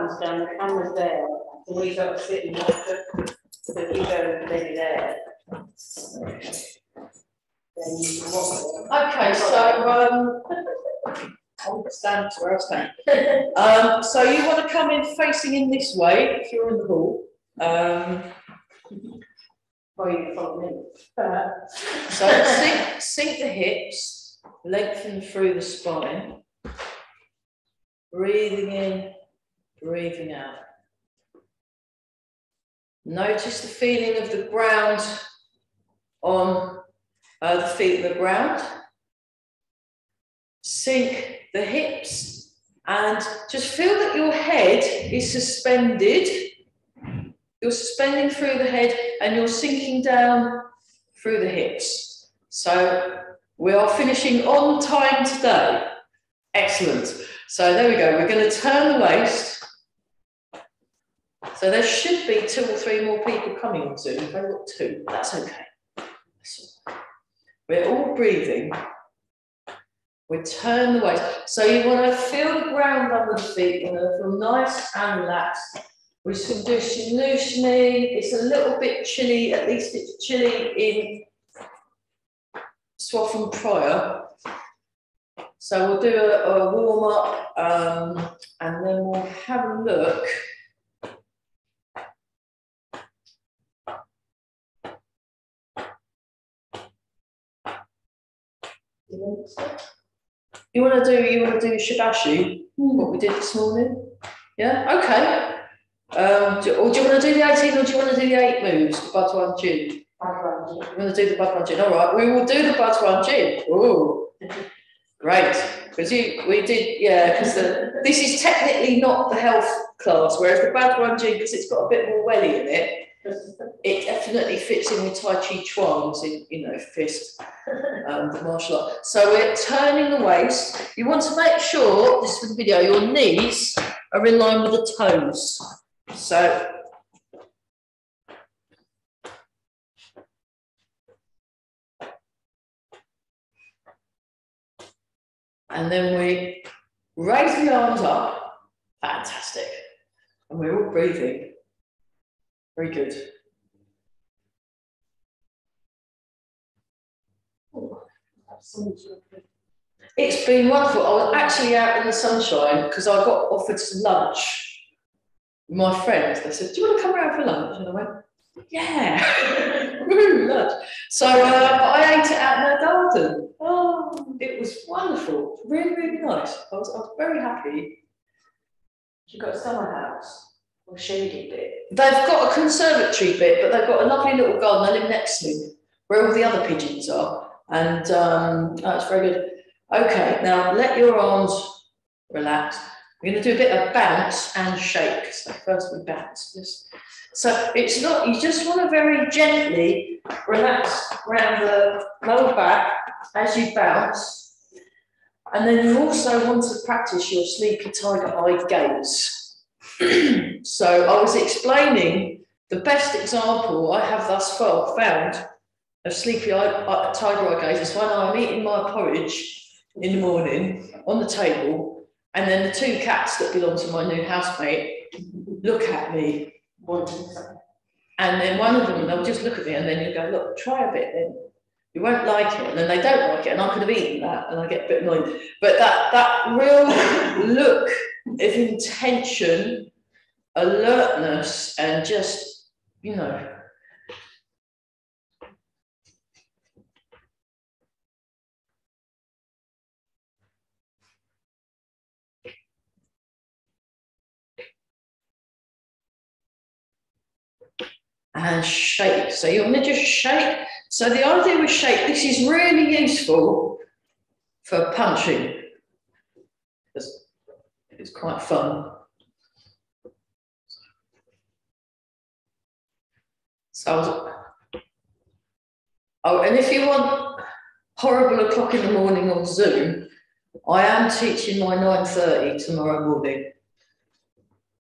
buttons down, the camera's there, and we got to sit and watch it. So if you go maybe there, then you can watch it. Okay, so I'll stand to where I stand. So you want to come in facing in this way if you're in the hall. Or you can follow me. So sink the hips, lengthen through the spine. Breathing in, breathing out. Notice the feeling of the ground on the feet of the ground. Sink the hips and just feel that your head is suspended. You're suspending through the head and you're sinking down through the hips. So we are finishing on time today. Excellent. So there we go. We're going to turn the waist. So there should be 2 or 3 more people coming on Zoom. I've only got 2. That's okay. We're all breathing. We turn the waist. So you want to feel the ground under the feet. You want to feel nice and relaxed. We're just going to do some loosening. It's a little bit chilly. At least it's chilly in Swaffham prior. So we'll do a warm up and then we'll have a look. You want to do Shibashi, what we did this morning? Yeah, okay. Or do you want to do the 18 or do you want to do the 8 moves, the Bhagwan Jin? You want to do the Bhagwan Jin? All right, we will do the Bhagwan Jin. Oh, great. Because we did, yeah, because this is technically not the health class, whereas the Bhagwan Jin, because it's got a bit more welly in it, it definitely fits in with Tai Chi Chuan, fist, the martial art. So we're turning the waist. You want to make sure, this is for the video, your knees are in line with the toes. So and then we raise the arms up. Fantastic. And we're all breathing. Very good. It's been wonderful. I was actually out in the sunshine because I got offered some lunch. My friends, they said, "Do you want to come around for lunch?" And I went, "Yeah." Lunch. So I ate it out in their garden. Oh, it was wonderful. Really, really nice. I was very happy. You've got a summer house or shady bit. They've got a conservatory bit, but they've got a lovely little garden. They live next to me, where all the other pigeons are. And that's very good. Okay, now let your arms relax. We're going to do a bit of bounce and shake. So first we bounce. So it's not, you just want to very gently relax around the lower back as you bounce. And then you also want to practice your sleepy tiger eye gaze. So I was explaining the best example I have thus far found of sleepy tiger eye gaze is when I'm eating my porridge in the morning on the table, and then the 2 cats that belong to my new housemate look at me, and then one of them, they'll just look at me, and then you go, "Look, try a bit then. You won't like it," and then they don't like it, and I could have eaten that, and I get a bit annoyed. But that real look of intention, alertness, and just, and shake. So you want to just shake. So the idea with shake, this is really useful for punching, because it's quite fun. So, and if you want horrible o'clock in the morning on Zoom, I am teaching my 9:30 tomorrow morning.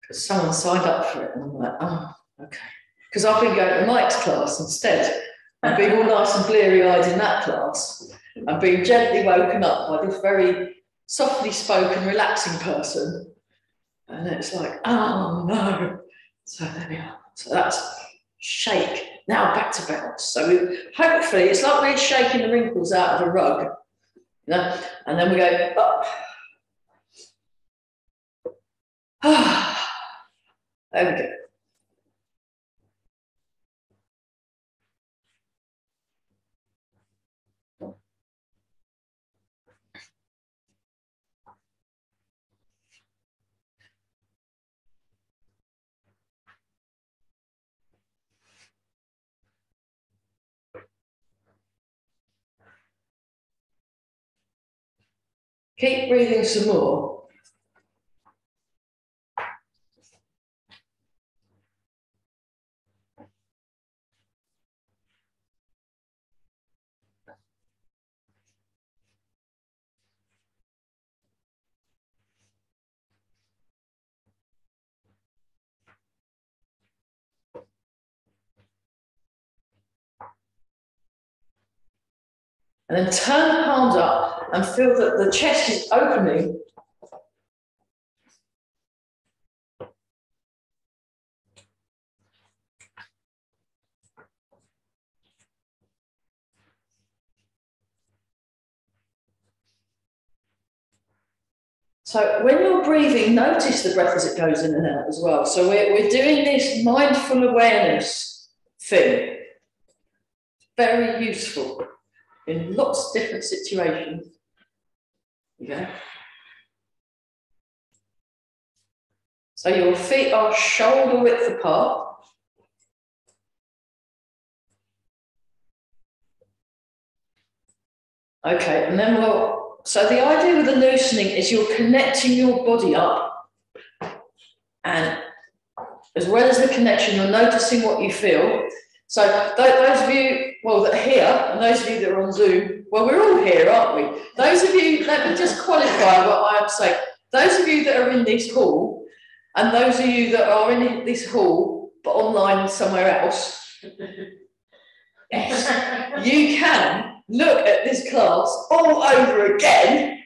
Because someone signed up for it, and I'm like, oh, okay. Because I've been going to Mike's class instead, and being all nice and bleary-eyed in that class, and being gently woken up by this very softly spoken, relaxing person. And it's like, oh no. So there we are. So that's shake. Now back to bounce. So hopefully it's like we're shaking the wrinkles out of a rug. You know? And then we go up. There we go. Keep breathing some more. And then turn the palms up and feel that the chest is opening. So when you're breathing, notice the breath as it goes in and out as well. So we're doing this mindful awareness thing. Very useful in lots of different situations. Okay. So your feet are shoulder width apart. Okay, and then so the idea with the loosening is you're connecting your body up, and as well as the connection, you're noticing what you feel. So those of you, well, that are here, and those of you that are on Zoom, well, we're all here, aren't we? Those of you, let me just qualify what I am saying. Those of you that are in this hall, and those of you that are in this hall, but online somewhere else, yes, you can look at this class all over again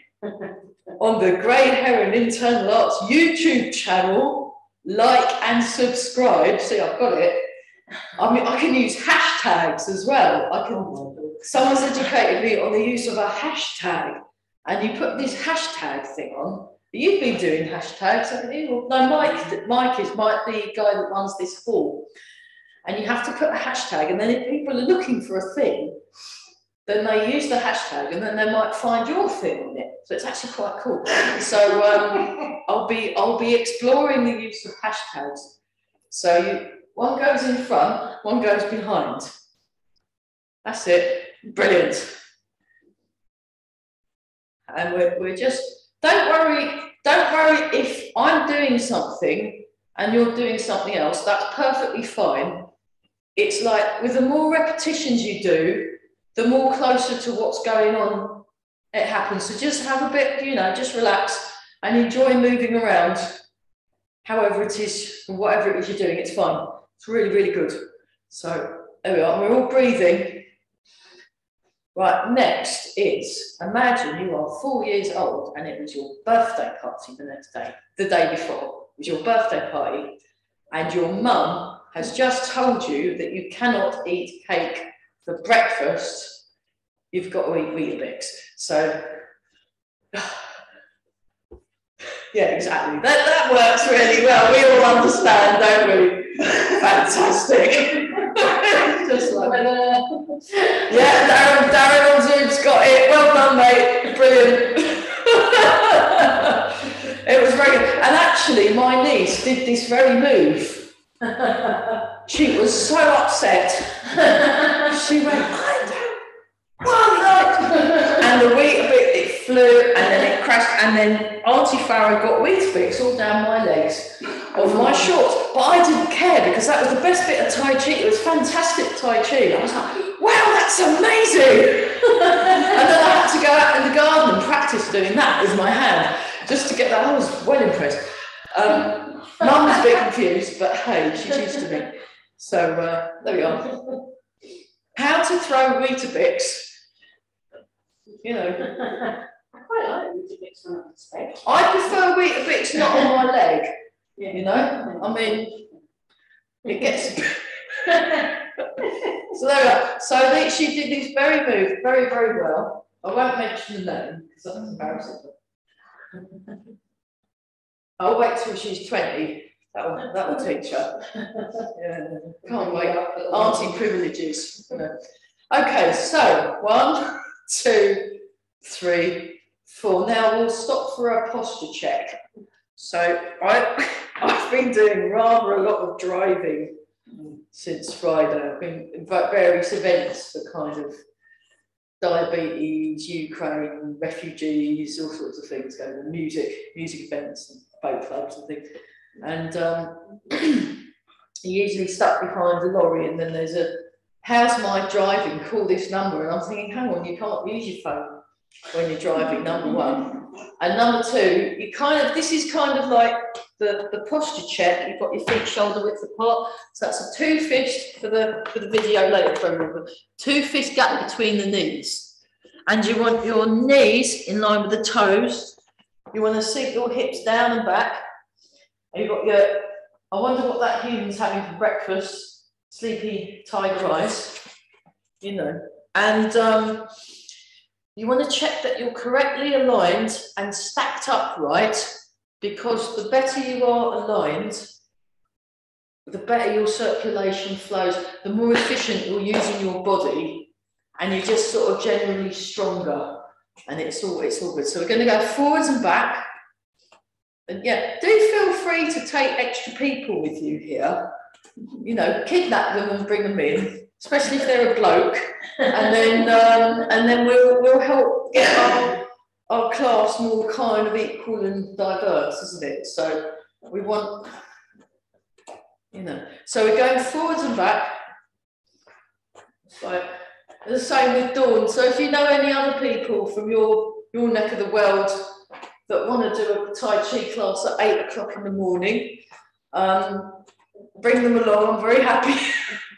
on the Grey Heron Internal Arts YouTube channel. Like and subscribe. See, I've got it. I mean, I can use hashtags as well. Someone's educated me on the use of a hashtag, and you put this hashtag thing on. You've been doing hashtags, haven't you? No, Mike is the guy that runs this hall. And you have to put a hashtag, and then if people are looking for a thing, then they use the hashtag, and then they might find your thing on it. So it's actually quite cool. So I'll be exploring the use of hashtags. So one goes in front, one goes behind. That's it. Brilliant. And we're just, don't worry if I'm doing something and you're doing something else. That's perfectly fine. It's like with the more repetitions you do, the more closer to what's going on it happens. So just have a bit, just relax and enjoy moving around, however it is, whatever it is you're doing, it's fine. It's really, really good. So there we are, we're all breathing. Right, next is, imagine you are 4 years old and it was your birthday party the next day, the day before. It was your birthday party and your mum has just told you that you cannot eat cake for breakfast. You've got to eat Weetabix. So, yeah, exactly. That works really well. We all understand, don't we? Fantastic. Just like, yeah, Darren on Zoom's got it. Well done, mate. Brilliant. It was very good. And actually, my niece did this very move. She was so upset. She went, I don't want it. And the Weetabix, it flew, and then it crashed, and then Auntie Farah got Weetabix all down my legs of my shorts. But I didn't care because that was the best bit of Tai Chi. It was fantastic Tai Chi. I was like, wow, that's amazing. And then I had to go out in the garden and practice doing that with my hand just to get that. I was well impressed. Mum was a bit confused, but hey, she's used to me. So there we are. How to throw Weetabix. quite like Weetabix on a steak. I prefer Weetabix not on my leg. Yeah. You know, I mean, it gets. So there we are. So she did these very well. I won't mention the name because that's embarrassing. I'll wait till she's 20. That will teach her. Yeah. Can't wait. Auntie privileges. Okay, so 1, 2, 3, 4. Now we'll stop for a posture check. So I've been doing rather a lot of driving since Friday. I've been in various events for kind of diabetes, Ukraine, refugees, all sorts of things going on, music events and boat clubs and things. And you're usually stuck behind a lorry and then there's a, how's my driving, call this number. And I'm thinking, hang on, you can't use your phone when you're driving, number one. And number two, you kind of, this is kind of like the posture check. You've got your feet shoulder width apart. So that's a 2 fist for the video later program. 2 fist gap between the knees. And you want your knees in line with the toes. You want to sink your hips down and back. And you've got your, I wonder what that human's having for breakfast. Sleepy tiger eyes, you know. And you want to check that you're correctly aligned and stacked upright, because the better you are aligned, the better your circulation flows, the more efficient you're using your body, and you're just sort of generally stronger, and it's all good. So we're going to go forwards and back. And yeah, do feel free to take extra people with you here. You know, kidnap them and bring them in, especially if they're a bloke, and then we'll help get our class more kind of equal and diverse, isn't it? So we want, you know, so we're going forwards and back. So the same with Dawn. So if you know any other people from your neck of the world that want to do a Tai Chi class at 8 o'clock in the morning, bring them along. I'm very happy.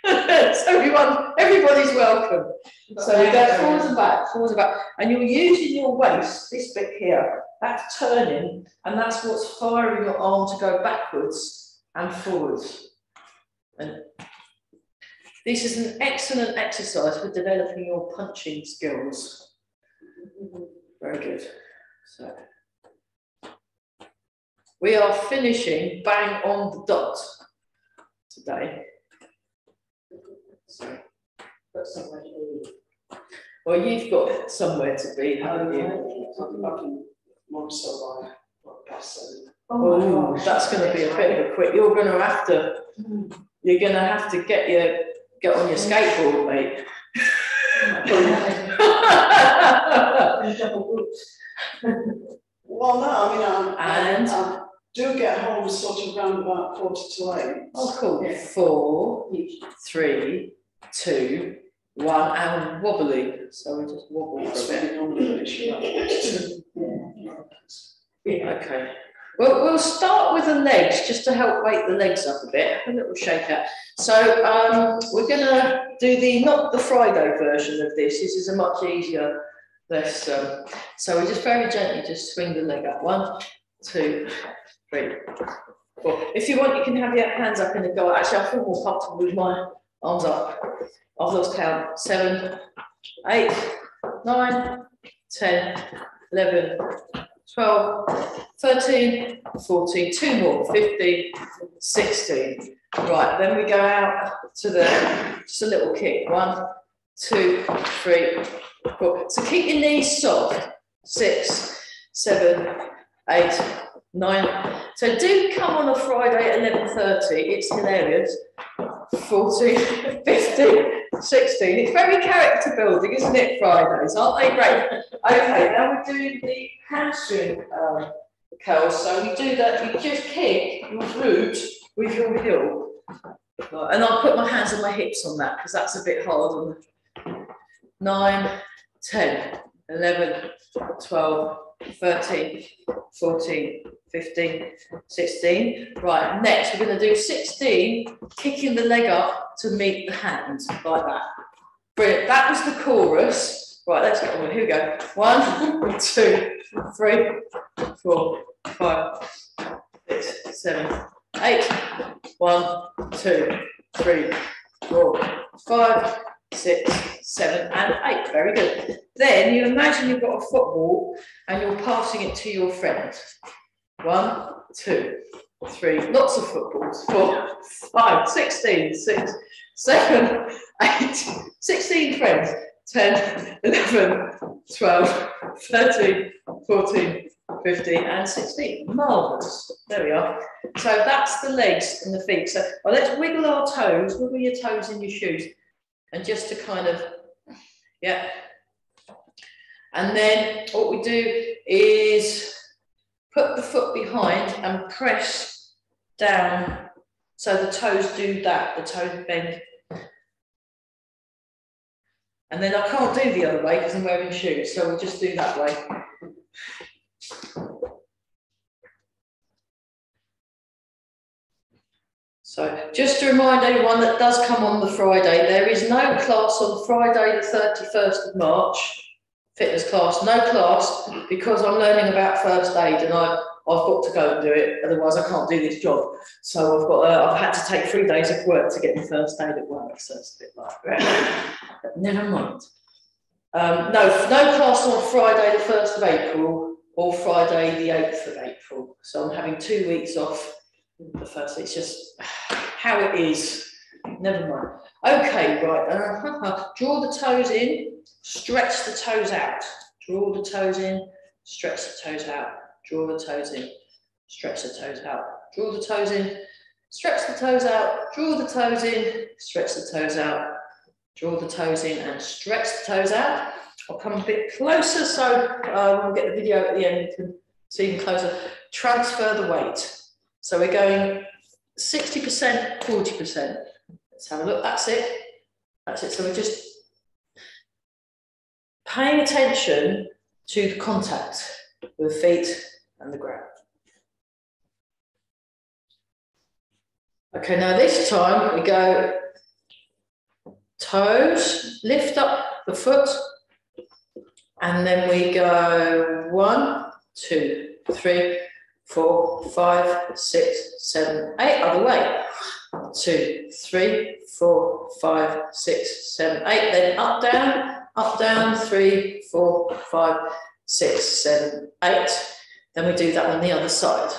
So everybody's welcome. So we go forwards and back, and you're using your waist, this bit here, that's turning, and that's what's firing your arm to go backwards and forwards. And this is an excellent exercise for developing your punching skills. Very good. So we are finishing bang on the dot today. So, Got somewhere to be. well, you've got somewhere to be, haven't you? Oh, that's going to be a bit of a quick. You're going to have to get on your skateboard, mate. Well, no, I mean, And I do get home sort of round about 8:45. oh, cool. Yeah. 4, 3, 2, 1, and wobbly. So we just wobble for a bit. Okay. Well, we'll start with the legs just to help wake the legs up a bit. A little shake out. So we're going to do not the Friday version of this. This is a much easier lesson. So we just very gently just swing the leg up. 1, 2, 3, 4. If you want, you can have your hands up in the go. Actually, I feel more comfortable with my arms up. I've lost count. 7, 8, 9, 10, 11, 12, 13, 14, 2 more, 15, 16. Right, then we go out to just a little kick. 1, 2, 3, 4. So keep your knees soft. 6, 7, 8, 9. So do come on a Friday at 11:30. It's hilarious. 14, 15, 16. It's very character building, isn't it, Fridays? Aren't they great? Okay, now we're doing the hamstring curls. So we do that, you just kick your glute with your heel. And I'll put my hands on my hips on that because that's a bit hard. 9, 10, 11, 12, 13, 14, 15, 16. Right, next we're going to do 16, kicking the leg up to meet the hand, like that. Brilliant. That was the chorus. Right, let's get on with it. Here we go. 1, 2, 3, 4, 5, 6, 7, 8. 1, 2, 3, 4, 5, 6, 7, and 8. Very good. Then you imagine you've got a football and you're passing it to your friend. 1, 2, 3, lots of footballs. 4, 5, 16, 6, 7, 8, 16 friends. 10, 11, 12, 13, 14, 15, and 16. Marvellous. There we are. So that's the legs and the feet. So well, let's wiggle our toes, wiggle your toes in your shoes. And just to kind of, yeah. And then what we do is put the foot behind and press down. So the toes do that, the toes bend. And then I can't do the other way because I'm wearing shoes, so we'll just do that way. So just to remind everyone that does come on the Friday, there is no class on Friday the 31st of March, fitness class, no class, because I'm learning about first aid and I've got to go and do it, otherwise I can't do this job. So I've had to take 3 days off work to get my first aid at work, so it's a bit like that. But never mind. No class on Friday the 1st of April or Friday the 8th of April. So I'm having 2 weeks off. The first, it's just how it is. Never mind. Okay, right. Draw the toes in, stretch the toes out. Draw the toes in, stretch the toes out. Draw the toes in, stretch the toes out. Draw the toes in, stretch the toes out. Draw the toes in, stretch the toes out. Draw the toes in and stretch the toes out. I'll come a bit closer so we'll get the video at the end. You can see even closer. Transfer the weight. So we're going 60%, 40%. Let's have a look. That's it. That's it. So we're just paying attention to the contact with the feet and the ground. Okay, now this time we go toes, lift up the foot, and then we go 1, 2, 3, 4, 5, 6, 7, 8. Other way. 2, 3, 4, 5, 6, 7, 8. Then up, down, 3, 4, 5, 6, 7, 8. Then we do that on the other side.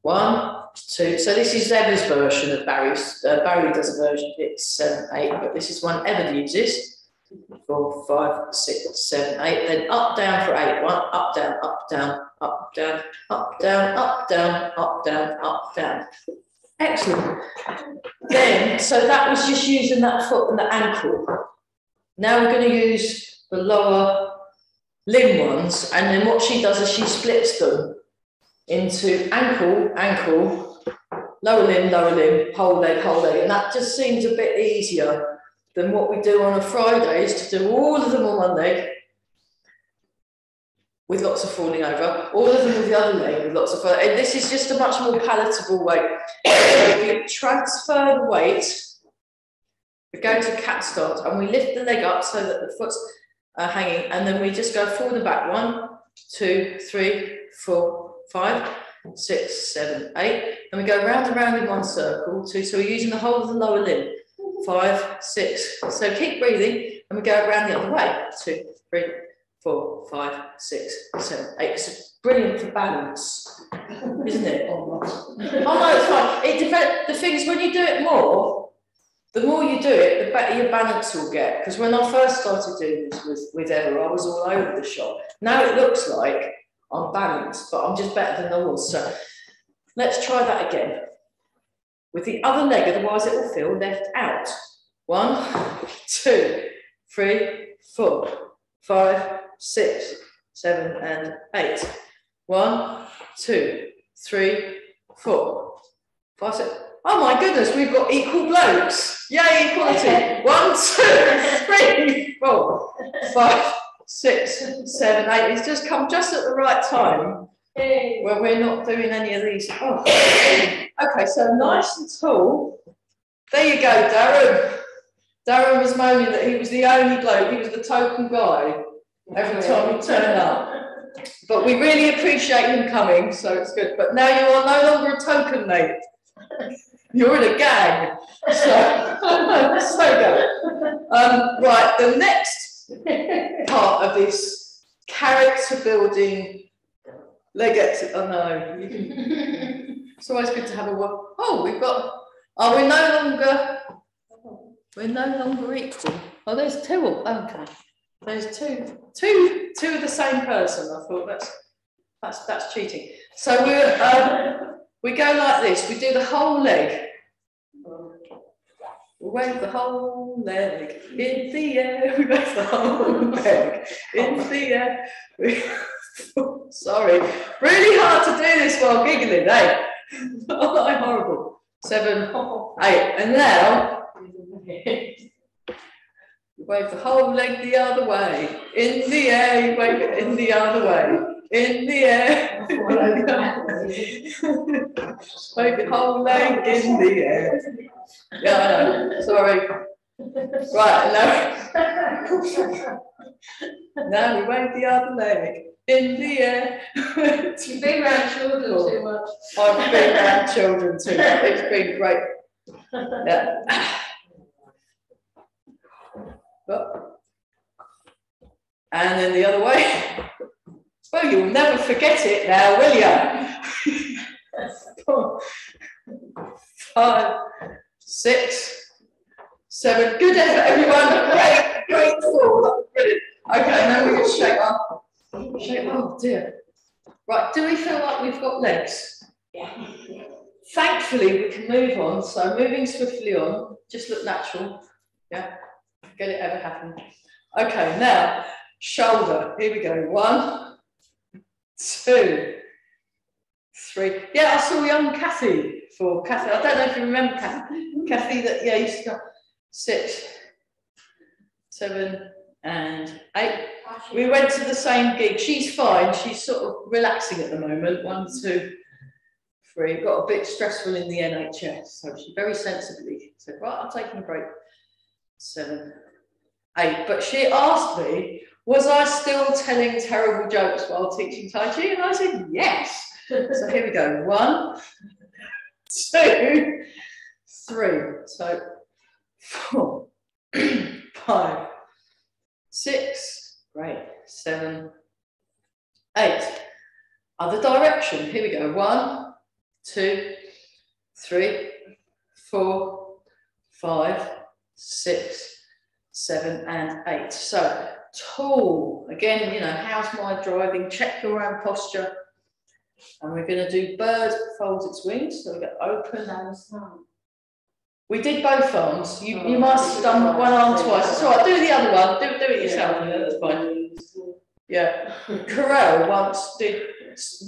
1, 2. So this is Eva's version of Barry's. Barry does a version, it's 7, 8, but this is one Eva uses. 4, 5, 6, 7, 8. Then up, down for 8. 1, up, down, up, down, up, down, up, down, up, down, up, down, up, down. Excellent. Then, so that was just using that foot and the ankle. Now we're going to use the lower limb ones, and then what she does is she splits them into ankle, ankle, lower limb, whole leg, and that just seems a bit easier than what we do on a Friday, is to do all of them on one leg with lots of falling over, all of them with the other leg with lots of falling. And this is just a much more palatable way. So we transfer the weight, we go to cat stance, and we lift the leg up so that the foot's hanging, and then we just go forward and back. 1, 2, 3, 4, 5, 6, 7, 8. And we go round and round in one circle. So we're using the whole of the lower limb. 5, 6. So keep breathing, and we go around the other way. 2, 3, 4, 5, 6, 7, 8. It's brilliant for balance, isn't it? Oh no, it's fine. It depends. The thing is, when you do it more, the more you do it, the better your balance will get. Because when I first started doing this with Eva, I was all over the shop. Now it looks like I'm balanced, but I'm just better than I was. So let's try that again. With the other leg, otherwise it will feel left out. 1, 2, 3, 4, 5, 6, 7, and 8. 1, 2, 3, 4, 5, 6. Oh my goodness, we've got equal blokes. Yay, equality. 1, 2, 3, 4, 5, 6, 7, 8. It's just come just at the right time where we're not doing any of these. Oh. Okay, so nice and tall. There you go, Darren. Darren was moaning that he was the only bloke, he was the token guy every time he turned up. But we really appreciate him coming, so it's good. But now you are no longer a token, mate. You're in a gang. So go. Right, the next part of this character building leg exit. Oh no, you can, it's always good to have a word. Oh, we've got. Oh, we're no longer equal. Oh, there's two. Okay, there's two of the same person. I thought that's cheating. So we go like this. We do the whole leg. We wave the whole leg in the air. We wave the whole leg in the air. Sorry, really hard to do this while giggling, eh? I'm horrible. 7, 8, and now you wave the whole leg the other way. In the air, you wave it in the other way. In the air. Wave the whole leg in the air. Yeah, I know. Sorry. Right, now we wave the other leg in the air. You've been around children too much. I've been around children too much. It's been great. Yeah. And then the other way. Well, you'll never forget it now, will you? 5, 6, 7. Good effort, everyone. Great fall. Brilliant. Okay, now we just shake up. Oh dear. Right, do we feel like we've got legs? Yeah. Thankfully, we can move on. So moving swiftly on, just look natural. Yeah, get it ever happen. Okay, now shoulder. Here we go. 1, 2, 3. Yeah, I saw young Kathy for Kathy. I don't know if you remember Kathy that used to go 6, 7, and 8. We went to the same gig. She's fine. She's sort of relaxing at the moment. 1, 2, 3. Got a bit stressful in the NHS, so she very sensibly said, "Right, I'm taking a break." 7, 8. But she asked me, was I still telling terrible jokes while teaching Tai Chi? And I said, yes. So here we go. 1, 2, 3. So 4, 5, 6. Great. 7, 8. Other direction. Here we go. 1, 2, 3, 4, 5, 6, 7, and 8. So tall. Again, you know, how's my driving? Check your own posture. And we're going to do bird folds its wings. So we go open and we did both arms. You must have done one arm twice. It's all right. Do the other one. Do it yourself. Yeah, that's fine. Yeah. Carell once did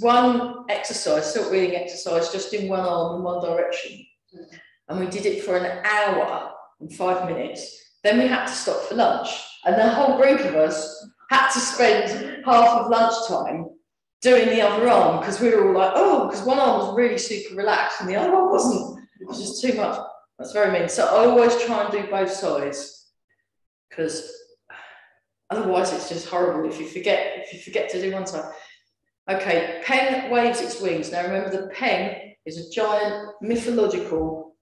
one exercise, silk reading exercise, just in one arm in one direction. And we did it for an hour and 5 minutes. Then we had to stop for lunch. And the whole group of us had to spend half of lunchtime doing the other arm because we were all like, oh, because one arm was really super relaxed and the other one wasn't. It was just too much. That's very mean. So I always try and do both sides because otherwise it's just horrible if you forget to do one side. Okay, pen waves its wings. Now remember, the pen is a giant mythological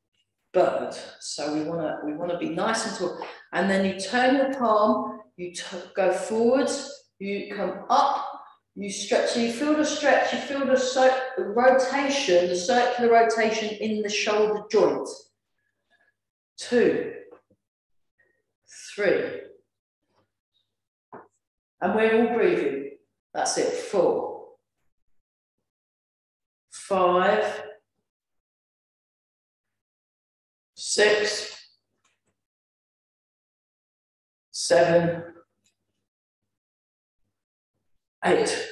bird. So we wanna be nice and tall. And then you turn your palm, you go forwards, you come up, you stretch. So you feel the stretch, you feel the rotation, the circular rotation in the shoulder joint. 2, 3. And we're all breathing. That's it. 4, 5, 6, 7, 8.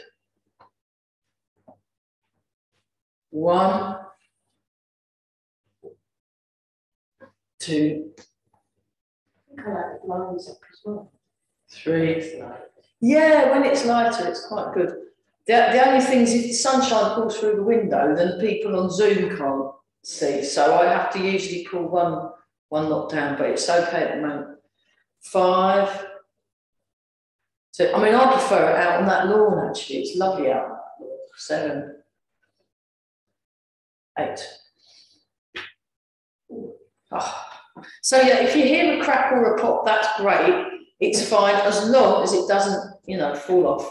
1, 2, I like the lines up as well. 3. Yeah, when it's lighter, it's quite good. The only thing is if the sunshine pulls through the window, then people on Zoom can't see. So I have to usually pull one knockdown, but it's okay at the moment. 5. So, I mean, I prefer it out on that lawn, actually. It's lovely out on that lawn. 7, 8. Oh. So, yeah, if you hear a crack or a pop, that's great. It's fine as long as it doesn't, you know, fall off.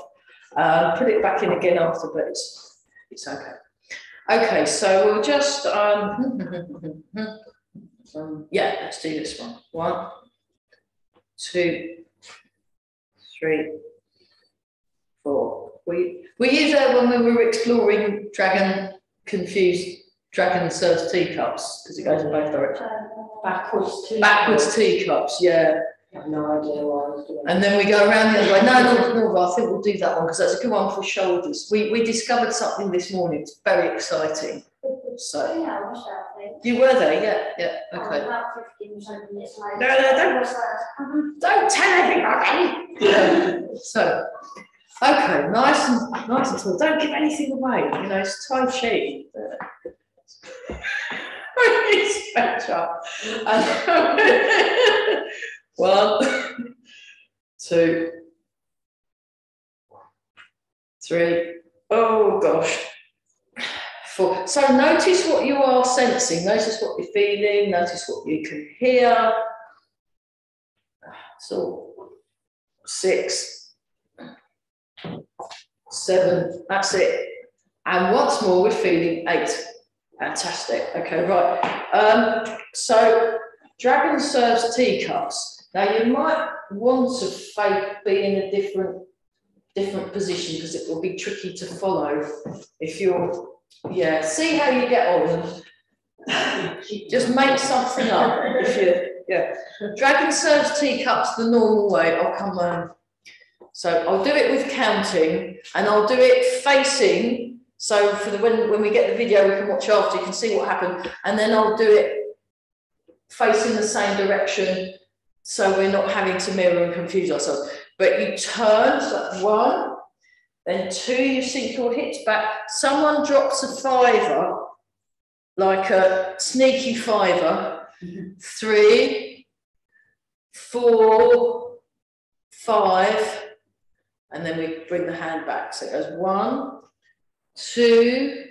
Put it back in again after, but it's okay. Okay, so we'll just, yeah, let's do this one. 1, 2, 3, 4. We used that when we were exploring Dragon serves teacups, because it goes in both directions. Backwards teacups, yeah. I have no idea why I was doing that. And then we go around the other way. No, I think we'll do that one because that's a good one for shoulders. We discovered something this morning. It's very exciting. So Yeah, I watched that thing. you were there, yeah, okay. About 15 or something, it's like. No, don't tell everybody. Yeah. So, okay, nice and tall. Don't give anything away. You know, it's Tai Chi. Really special. 1, 2, 3. Oh gosh. 4. So notice what you are sensing. Notice what you're feeling. Notice what you can hear. So 6, 7. That's it. And once more, we're feeling 8. Fantastic. Okay, right. So Dragon serves teacups. Now you might want to be in a different position because it will be tricky to follow if you're, yeah, see how you get on. Just make something up if you, yeah. Dragon serves teacups the normal way. I'll come so I'll do it with counting and I'll do it facing. So for when we get the video, we can watch after, you can see what happened. And then I'll do it facing the same direction. So we're not having to mirror and confuse ourselves. But you turn, so 1, then 2, you sink your hips back. Someone drops a 5er, like a sneaky 5er. 3, 4, 5, and then we bring the hand back. So it goes 1, 2,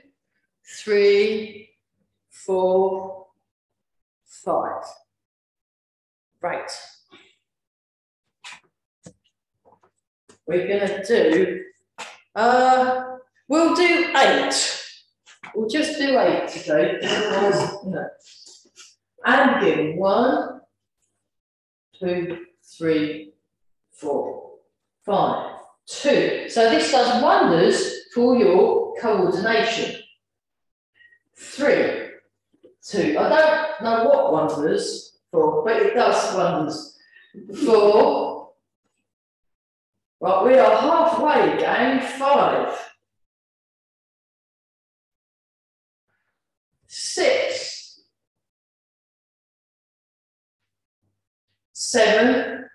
3, 4, 5. Right. We're going to do, we'll do 8. We'll just do 8 today. No. And begin. 1, 2, 3, 4, 5, 2. So this does wonders for your coordination. 3, 2. I don't know what wonders for, but it does wonders. 4. Right, we are halfway, gang. 5. 6. 7.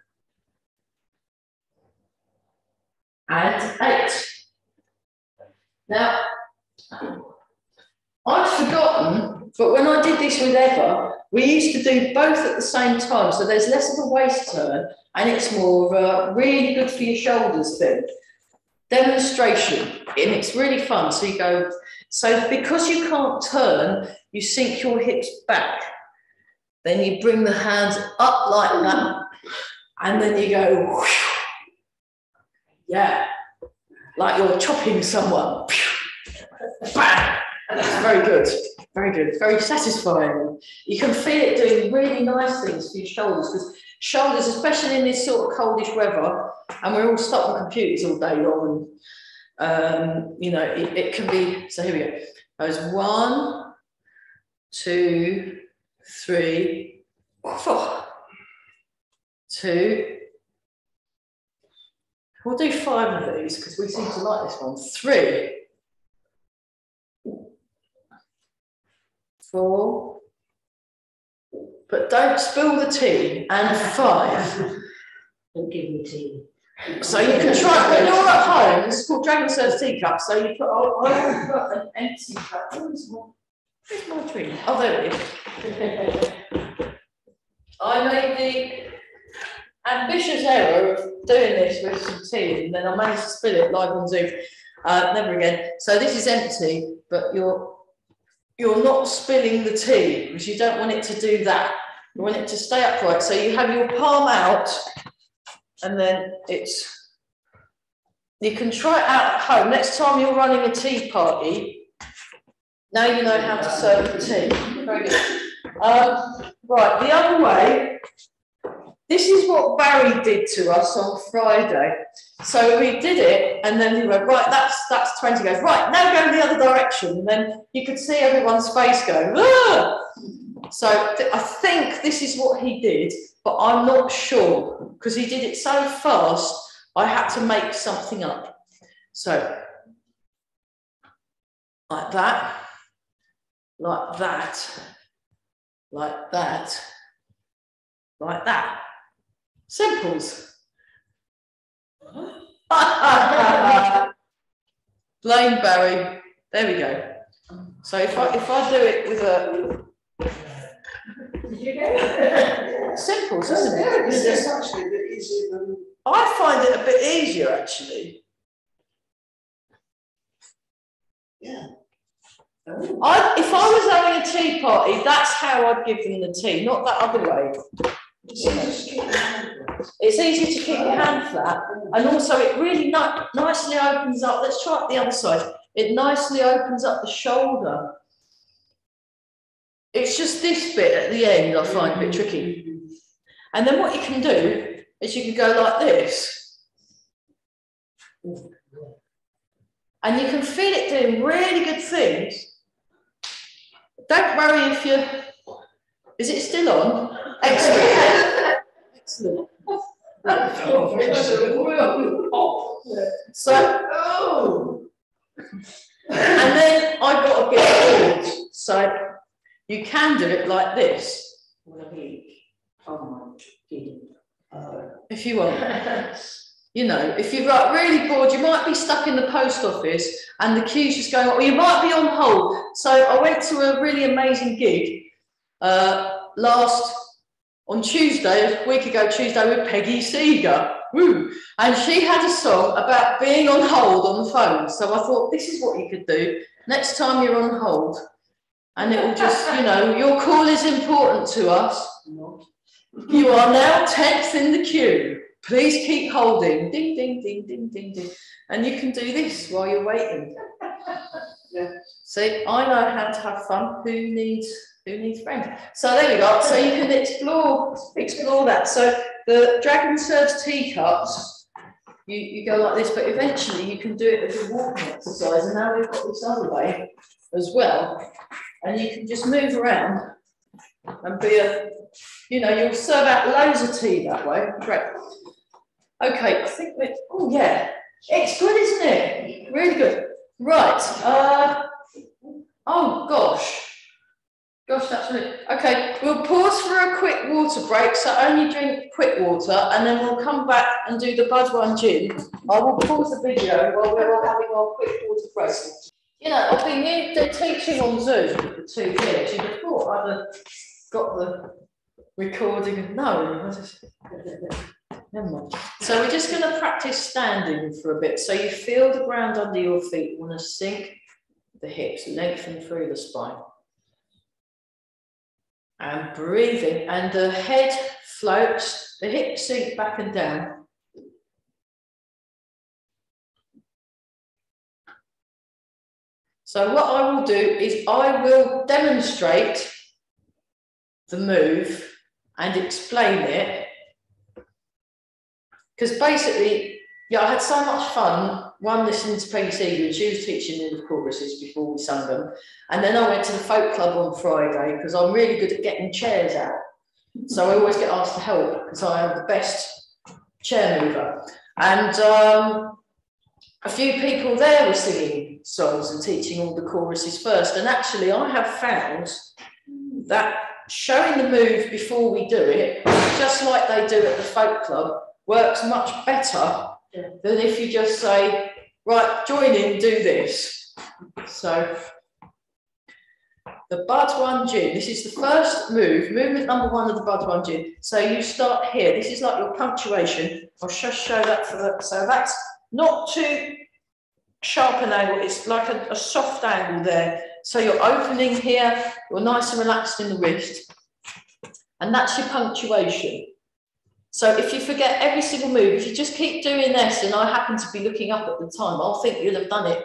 And 8. Now, I've forgotten, but when I did this with Eva, we used to do both at the same time. So there's less of a waist turn and it's more of a really good for your shoulders thing. Demonstration, and it's really fun. So you go, so because you can't turn, you sink your hips back. Then you bring the hands up like that. And then you go, whoosh. Yeah, like you're chopping someone. Bang. That's very good, very satisfying. You can feel it doing really nice things for your shoulders, because shoulders, especially in this sort of coldish weather, and we're all stuck on computers all day long, and you know, it can be, so here we go. Goes 1, 2, 3, 4, 2. We'll do 5 of these because we seem to like this one. 3, 4, but don't spill the tea, and 5. Don't give me tea. So you can try, when you're at home, it's called Dragon Serves Teacup, so you put, I put an empty cup. Where's my drink? Oh, there it is. I made the ambitious error of doing this with some tea, and then I managed to spill it live on Zoom. Never again. So this is empty, but you're not spilling the tea because you don't want it to do that. You want it to stay upright. So you have your palm out, and then you can try it out at home. Next time you're running a tea party, now you know how to serve the tea. Very good. Right, the other way, this is what Barry did to us on Friday. So we did it, and then he went, right, that's 20, goes, right, now go the other direction. And then you could see everyone's face going, ah! So I think this is what he did, but I'm not sure, because he did it so fast, I had to make something up. So, like that, like that, like that, like that. Simples. Blame Barry. There we go. So if I do it with a simples, isn't it? It's actually a bit easier than. I find it a bit easier actually. Yeah. If I was having a tea party, that's how I'd give them the tea, not that other way. It's easy to keep your hand flat, and also it really nicely opens up. Let's try it the other side. It nicely opens up the shoulder. It's just this bit at the end I find a bit tricky. And then what you can do is you can go like this. And you can feel it doing really good things. Don't worry if you... Is it still on? Excellent. Excellent. So, and then I got a bit bored. So you can do it like this. If you want. You know, if you're like really bored, you might be stuck in the post office and the queue's just going on, or you might be on hold. So I went to a really amazing gig on Tuesday, a week ago Tuesday, with Peggy Seeger. Woo! And she had a song about being on hold on the phone. So I thought, this is what you could do next time you're on hold. And it will just, you know, your call is important to us. You are now 10th in the queue. Please keep holding. Ding, ding, ding, ding, ding, ding. And you can do this while you're waiting. Yeah. See, I know how to have fun. Who needs friends? So there we go. So you can explore that. So the dragon serves teacups. You go like this, but eventually you can do it as a walking exercise. And now we've got this other way as well. And you can just move around and be you'll serve out loads of tea that way. Great. Okay, I think oh yeah, it's good, isn't it? Really good. Right. Oh gosh, that's really okay. We'll pause for a quick water break. So only drink quick water, and then we'll come back and do the Bud One gin. I will pause the video while we're all having our quick water break. You know, I've been teaching on Zoom for 2 years. You'd have thought I'd have got the recording. No, never mind. So we're just going to practice standing for a bit. So you feel the ground under your feet. You want to sink the hips, lengthen through the spine. And breathing, and the head floats, the hips sink back and down. So what I will do is I will demonstrate the move and explain it, because basically, I had so much fun. One, listening to Peggy Seeger, and she was teaching me the choruses before we sung them, and then I went to the folk club on Friday because I'm really good at getting chairs out. So I always get asked to help because I am the best chair mover. And a few people there were singing songs and teaching all the choruses first. And actually, I have found that showing the move before we do it, just like they do at the folk club, works much better than if you just say, right, join in, do this. So the Bud One Jin. This is the first move, movement number 1 of the Bud One Jin. So you start here. This is like your punctuation. I'll just show that for the, so that's not too sharp an angle. It's like a soft angle there. So you're opening here, you're nice and relaxed in the wrist. And that's your punctuation. So if you forget every single move, if you just keep doing this, and I happen to be looking up at the time, I'll think you'll have done it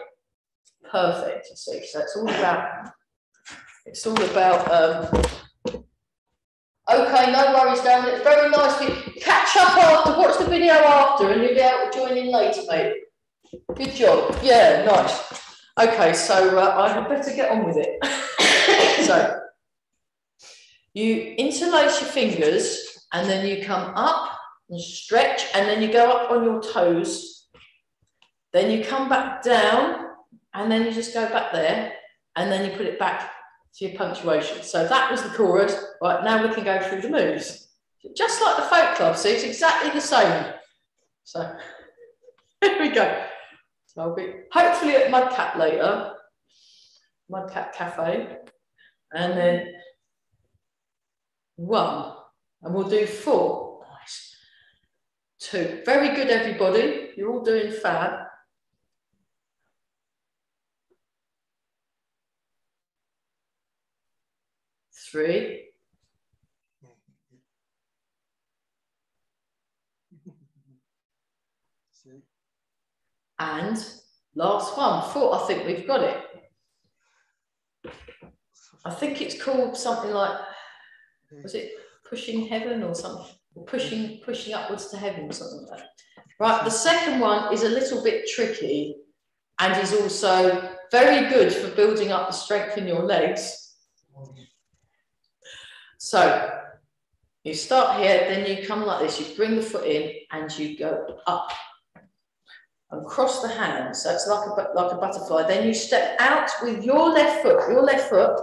perfect, you see. So it's all about, okay, no worries, Dan. It's very nice for you. Catch up after, watch the video after, and you'll be able to join in later, mate. Good job. Yeah, nice. Okay, so I had better get on with it. So you interlace your fingers, and then you come up and stretch, and then you go up on your toes. Then you come back down, and then you just go back there, and then you put it back to your punctuation. So that was the chorus. Right, now we can go through the moves. Just like the folk club, see, it's exactly the same. So here we go. So I'll be hopefully at Mudcat later, Mudcat Cafe, and then 1, and we'll do 4. Nice. 2. Very good, everybody. You're all doing fab. 3. And last one, 4. I think we've got it. I think it's called something like, was it pushing heaven or something? Or pushing upwards to heaven or something like that. Right, the second one is a little bit tricky and is also very good for building up the strength in your legs. So you start here, then you come like this, you bring the foot in and you go up and cross the hands. So it's like a butterfly. Then you step out with your left foot.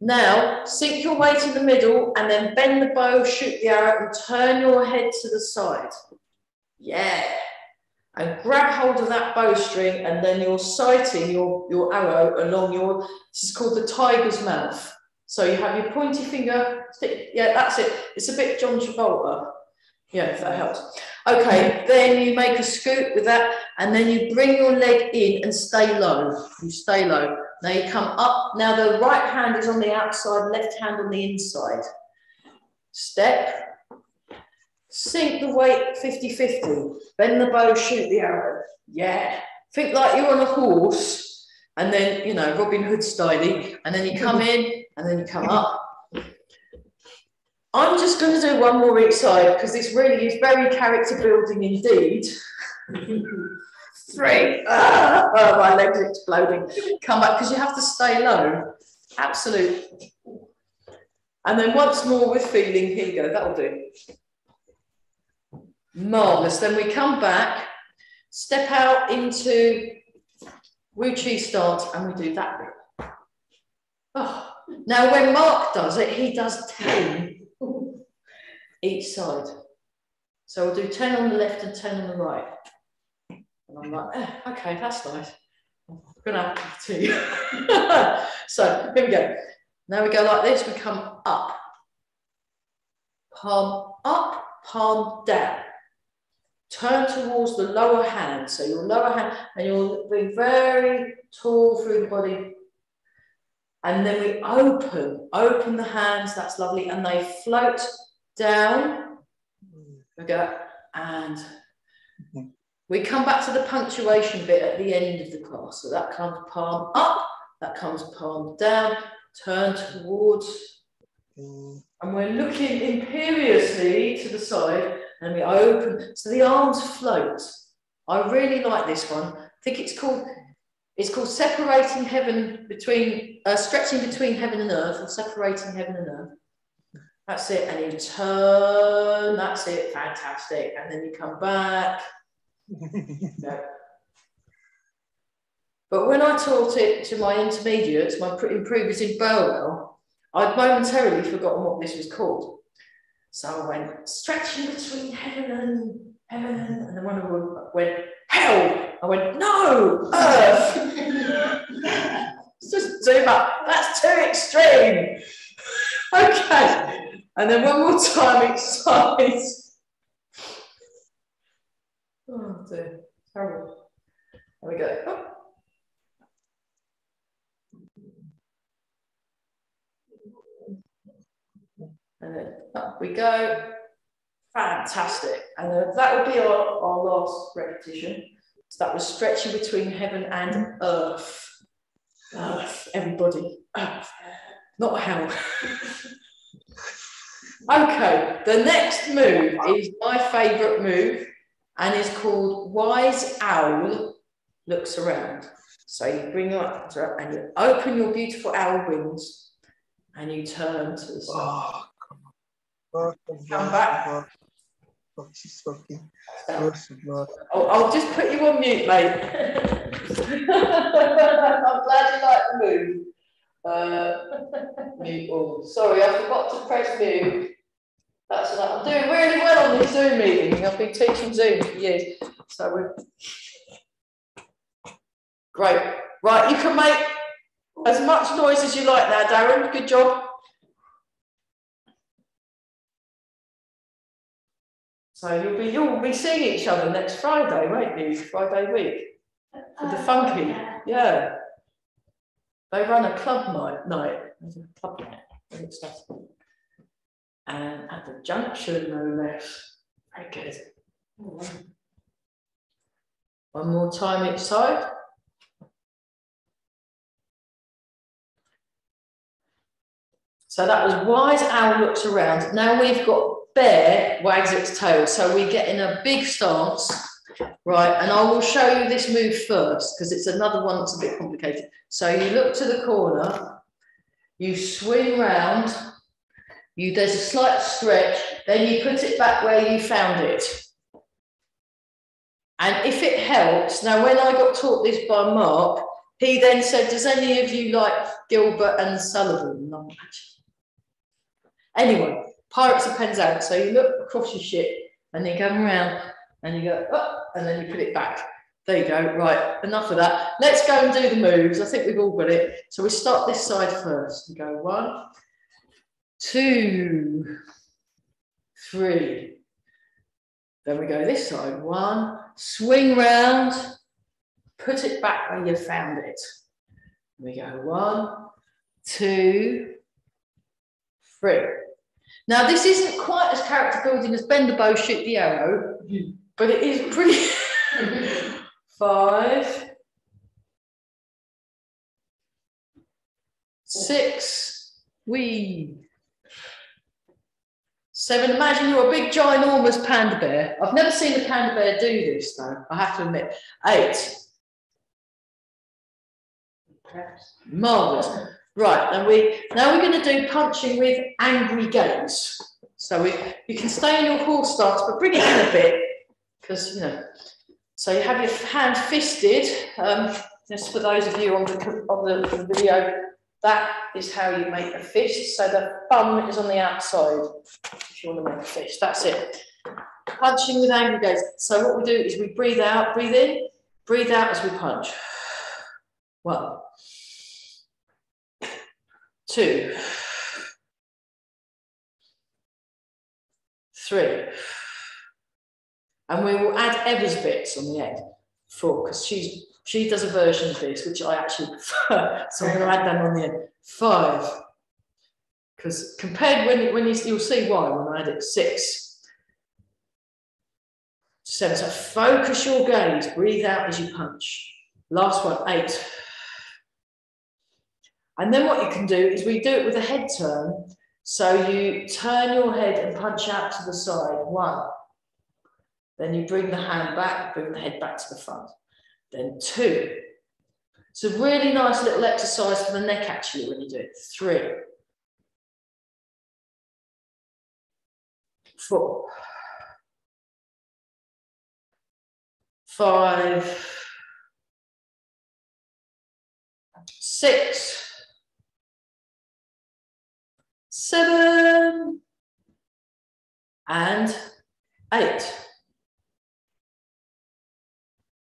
Now sink your weight in the middle and then bend the bow, shoot the arrow and turn your head to the side. Yeah. And grab hold of that bowstring and then you're sighting your arrow along your, this is called the tiger's mouth. So you have your pointy finger, stick, yeah, that's it. It's a bit John Travolta. Yeah, if that helps. Okay, then you make a scoot with that and then you bring your leg in and stay low. You stay low. Now you come up. Now the right hand is on the outside, left hand on the inside. Step. Sink the weight 50-50. Bend the bow, shoot the arrow. Yeah. Think like you're on a horse and then, you know, Robin Hood styling. And then you come in and then you come up. I'm just going to do one more each side because this really is very character building indeed. 3. Oh, my legs are exploding. Come back because you have to stay low. Absolutely. And then once more with feeling. Here you go. That'll do. Marvellous. Then we come back, step out into Wu Chi stance, and we do that bit. Oh. Now, when Mark does it, he does 10 each side. So we'll do 10 on the left and 10 on the right. And I'm like, oh, okay, that's nice. I'm going to have a cup of tea. So here we go. Now we go like this. We come up, palm down. Turn towards the lower hand. So your lower hand, and you'll be very tall through the body. And then we open the hands. That's lovely. And they float down. We go, and we come back to the punctuation bit at the end of the class. So that comes palm up, that comes palm down, turn towards, and we're looking imperiously to the side, and we open. So the arms float. I really like this one. I think it's called separating heaven between, stretching between heaven and earth, or separating heaven and earth. That's it, and you turn, that's it, fantastic. And then you come back. Yeah. But when I taught it to my intermediates, my improvers in Burwell, I'd momentarily forgotten what this was called. So I went, stretching between heaven, and then one of them went, hell. I went, no, earth. Just zoom up. That's too extreme. Okay. And then one more time each side. Oh dear, terrible. There we go. Oh. And then up we go. Fantastic. And that will be our last repetition. So that was stretching between heaven and earth. Earth, everybody. Earth. Not hell. Okay, the next move is my favourite move and is called Wise Owl Looks Around. So you bring your arms up and you open your beautiful owl wings and you turn to the side. Come back. I'll just put you on mute, mate. I'm glad you like the move. Mute all. Sorry, I forgot to press mute. That's enough. I'm doing really well on this Zoom meeting. I've been teaching Zoom for years. So we're great. Right, you can make as much noise as you like now, Darren. Good job. So you'll be seeing each other next Friday, won't you? Friday week. For the funky. Yeah. They run a club night. There's a club night. And at the junction, no less. Very good. One more time each side. So that was Wise Owl Looks Around. Now we've got Bear Wags its tail. So we get in a big stance, right? And I will show you this move first because it's another one that's a bit complicated. So you look to the corner, you swing round, there's a slight stretch, then you put it back where you found it. And if it helps, now when I got taught this by Mark, he then said, does any of you like Gilbert and Sullivan? Anyway, Pirates of Penzance. So you look across your ship and you come around and you go, oh, and then you put it back. There you go. Right, enough of that. Let's go and do the moves. I think we've all got it. So we start this side first. We go 1, 2, 3. Then we go this side. 1, swing round, put it back where you found it. We go 1, 2, 3. Now this isn't quite as character building as bend the bow, shoot the arrow, but it is pretty. 5, 6, 7. Imagine you're a big, ginormous panda bear. I've never seen a panda bear do this, though, I have to admit. 8. Marvellous. Right, and now we're going to do punching with angry gaze. So you can stay in your horse stance, but bring it in a bit, because, you know. So you have your hand fisted. Just for those of you on the video, that is how you make a fist. So the thumb is on the outside. If you want to make a fist, that's it. Punching with angry gaze. So what we do is we breathe out, breathe in, breathe out as we punch. 1, 2, 3. And we will add Eva's bits on the end. 4, because she does a version of this, which I actually prefer. So I'm going to add them on the end. 5, because compared when you'll see why when I add it. 6, 7. So focus your gaze. Breathe out as you punch. Last one. 8. And then what you can do is we do it with a head turn. So you turn your head and punch out to the side. 1. Then you bring the hand back, bring the head back to the front. Then 2. It's a really nice little exercise for the neck actually when you do it. 3. 4. 5. 6. 7. And 8.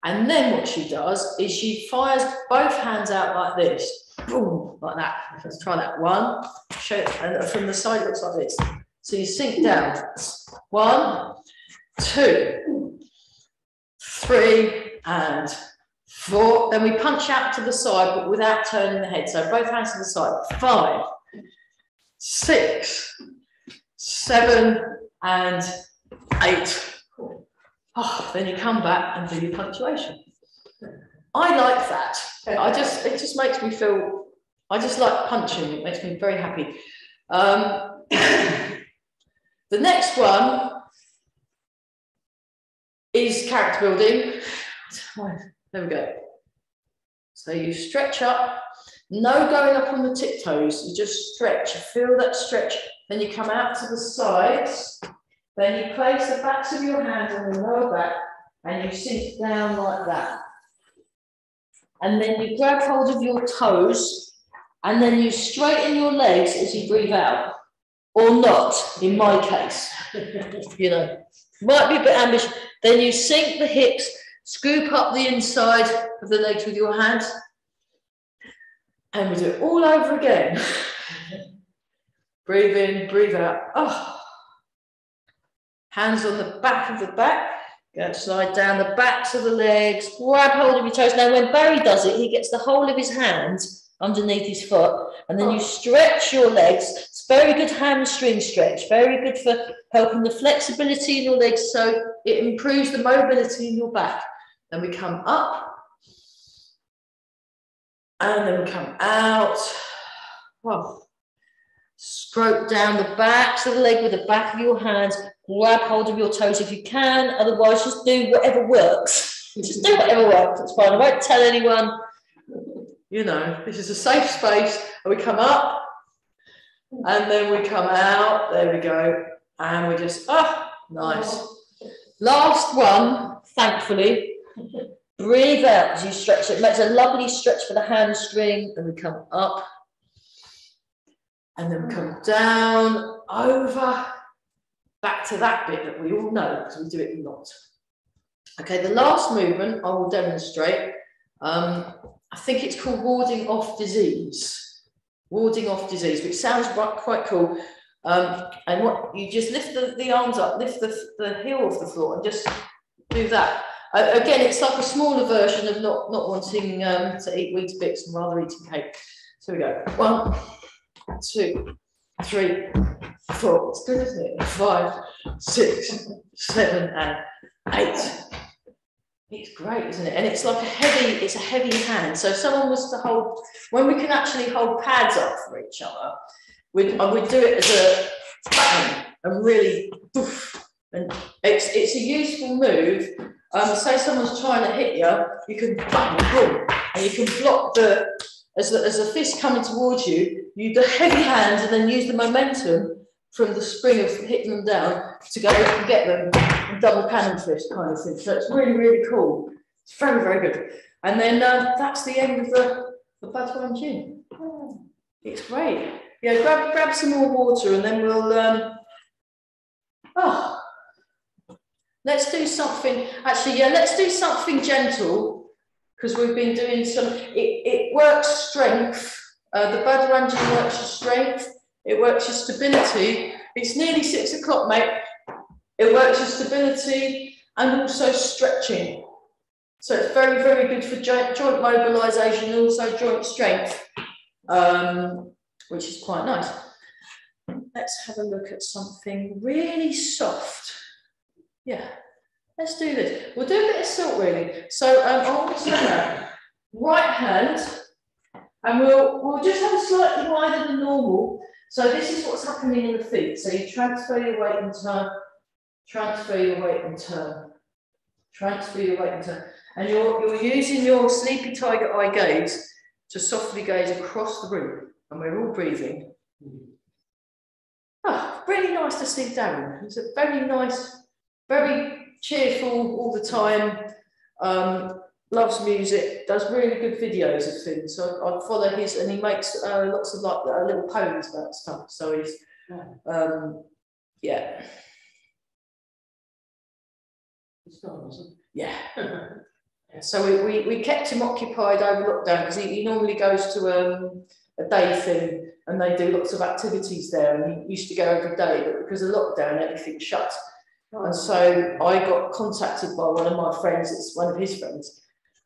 And then what she does is she fires both hands out like this, boom, like that. Let's try that. One, show it, and from the side it looks like this. So you sink down. 1, 2, 3, and 4. Then we punch out to the side, but without turning the head. So both hands to the side. 5, 6, 7, and 8. Oh, then you come back and do your punctuation. I like that. It just makes me feel, I just like punching. It makes me very happy. The next one is character building. There we go. So you stretch up, no going up on the tiptoes, you just stretch, feel that stretch, then you come out to the sides, then you place the backs of your hands on the lower back and you sink down like that. And then you grab hold of your toes and then you straighten your legs as you breathe out. Or not, in my case, you know, might be a bit ambitious. Then you sink the hips, scoop up the inside of the legs with your hands, and we do it all over again. Breathe in, breathe out. Oh. Hands on the back of the back. Go slide down the backs of the legs, grab hold of your toes. Now, when Barry does it, he gets the whole of his hands underneath his foot, and then you stretch your legs. It's very good hamstring stretch, very good for helping the flexibility in your legs, so it improves the mobility in your back. Then we come up, and then we come out. Well, stroke down the backs of the leg with the back of your hands, grab hold of your toes if you can, otherwise just do whatever works. Just do whatever works, it's fine. I won't tell anyone. You know, this is a safe space. And we come up and then we come out. There we go. And we just, nice. Last one, thankfully. Breathe out as you stretch it. It makes a lovely stretch for the hamstring. And we come up. And then we come down, over, back to that bit that we all know because we do it a lot. Okay, the last movement I will demonstrate. I think it's called warding off disease. Warding off disease, which sounds quite cool. And what you just lift the arms up, lift the heel off the floor, and just do that. Again, it's like a smaller version of not wanting to eat Weetabix and rather eating cake. So we go 1, 2, 3, 4. It's good, isn't it? 5, 6, 7, and 8. It's great, isn't it? And it's like it's a heavy hand. So if someone was to hold, when we can actually hold pads up for each other, we'd do it as a bang and really poof. And it's a useful move. Say someone's trying to hit you, you can bang, boom, and you can block as the fist coming towards you, you do heavy hands and then use the momentum from the spring of hitting them down to go and get them and double cannon fist kind of thing. So it's really, really cool. It's very, very good. And then that's the end of the Batuan Gin. It's great. Yeah, grab some more water and then we'll, let's do something, actually, yeah, let's do something gentle because we've been doing some, it works strength. The Batuan Gin works your strength. It works your stability. It's nearly 6 o'clock, mate. It works your stability and also stretching. So it's very, very good for joint mobilisation and also joint strength, which is quite nice. Let's have a look at something really soft. Yeah, let's do this. We'll do a bit of silk reeling. So I'll turn that right hand, and we'll just have a slightly wider than normal. So this is what's happening in the feet. So you transfer your weight and turn, transfer your weight and turn, transfer your weight and turn. And you're using your sleepy tiger eye gaze to softly gaze across the room. And we're all breathing. Really nice to see Darren. He's a very nice, very cheerful all the time. Loves music, does really good videos of things. So I follow his, and he makes lots of like little poems about stuff. So he's, yeah. It's gone, isn't it? Yeah. So we kept him occupied over lockdown because he normally goes to a day thing and they do lots of activities there, and he used to go every day, but because of lockdown everything shut. And so I got contacted by one of my friends, it's one of his friends,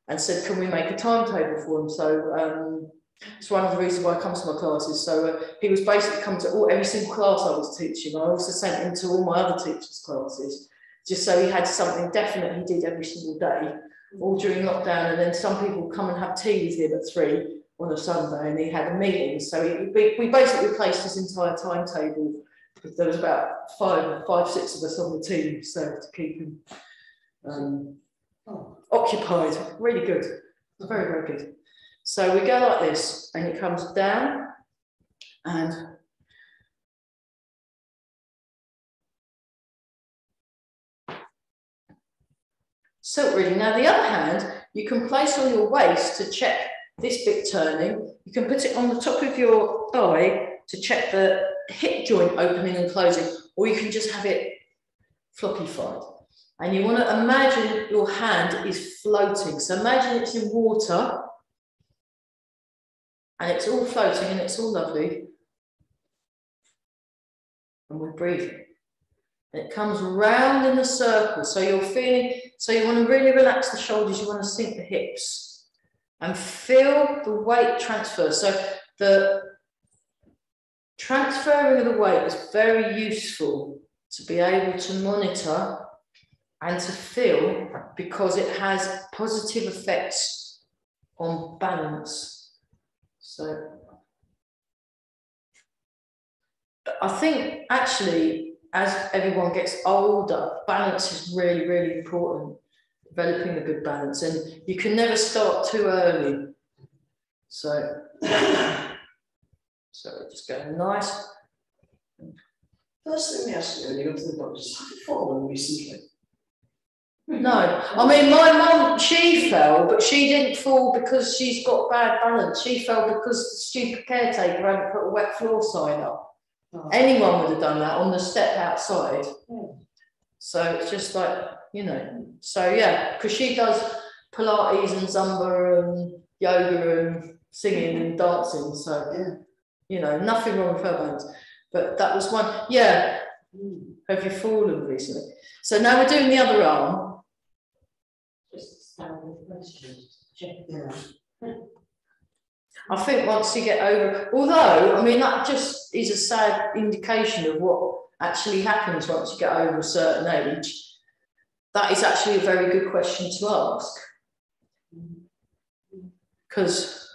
and said, can we make a timetable for him? So it's one of the reasons why I come to my classes. So he was basically come to every single class I was teaching. I also sent him to all my other teachers' classes, just so he had something definite he did every single day, all during lockdown. And then some people come and have tea with him at 3 on a Sunday, and he had a meeting. So we basically replaced his entire timetable. There was about five, 6 of us on the team, so to keep him occupied. Really good. Very, very good. So we go like this, and it comes down, and silk reading. Now, the other hand, you can place on your waist to check this bit turning. You can put it on the top of your thigh to check the hip joint opening and closing, or you can just have it floppy-fied. And you want to imagine your hand is floating. So imagine it's in water, and it's all floating, and it's all lovely. And we're breathing. And it comes round in a circle. So you're feeling, so you want to really relax the shoulders, you want to sink the hips and feel the weight transfer. So the transferring of the weight is very useful to be able to monitor and to feel, because it has positive effects on balance. So I think actually, as everyone gets older, balance is really, really important. Developing a good balance, and you can never start too early. So just go nice. First thing we ask you when you go to the doctors, have you fallen recently? No, I mean, my mum, she fell, but she didn't fall because she's got bad balance. She fell because the stupid caretaker hadn't put a wet floor sign up. Oh. Anyone would have done that on the step outside. Yeah. So it's just like, you know, so yeah, because she does Pilates and Zumba and yoga and singing and dancing. So, yeah, you know, nothing wrong with her balance. But that was one, yeah. Have you fallen recently? So now we're doing the other arm. Just standard questions. Yeah. I think once you get over, although, I mean, that just is a sad indication of what actually happens once you get over a certain age. That is actually a very good question to ask. Because,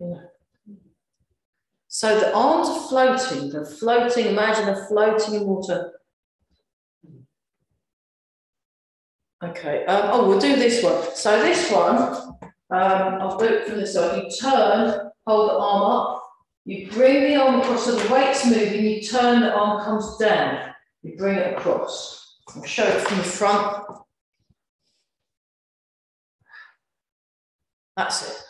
you know. So the arms are floating, they're floating, imagine they're floating in water. Okay, oh, we'll do this one. So this one, I'll do it from this side. You turn, hold the arm up, you bring the arm across, so the weight's moving, you turn, the arm comes down, you bring it across. I'll show it from the front. That's it.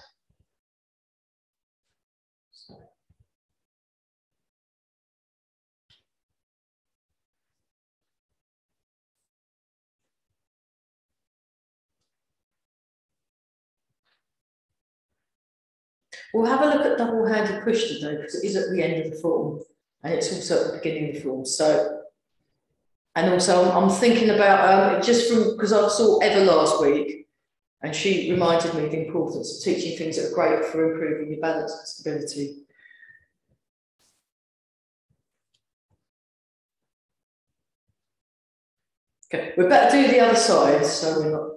We'll have a look at double-handed push today, because it is at the end of the form, and it's also at the beginning of the form. So, and also I'm thinking about, just from, because I saw Eva last week, and she reminded me of the importance of teaching things that are great for improving your balance and stability. Okay, we better do the other side, so we're not.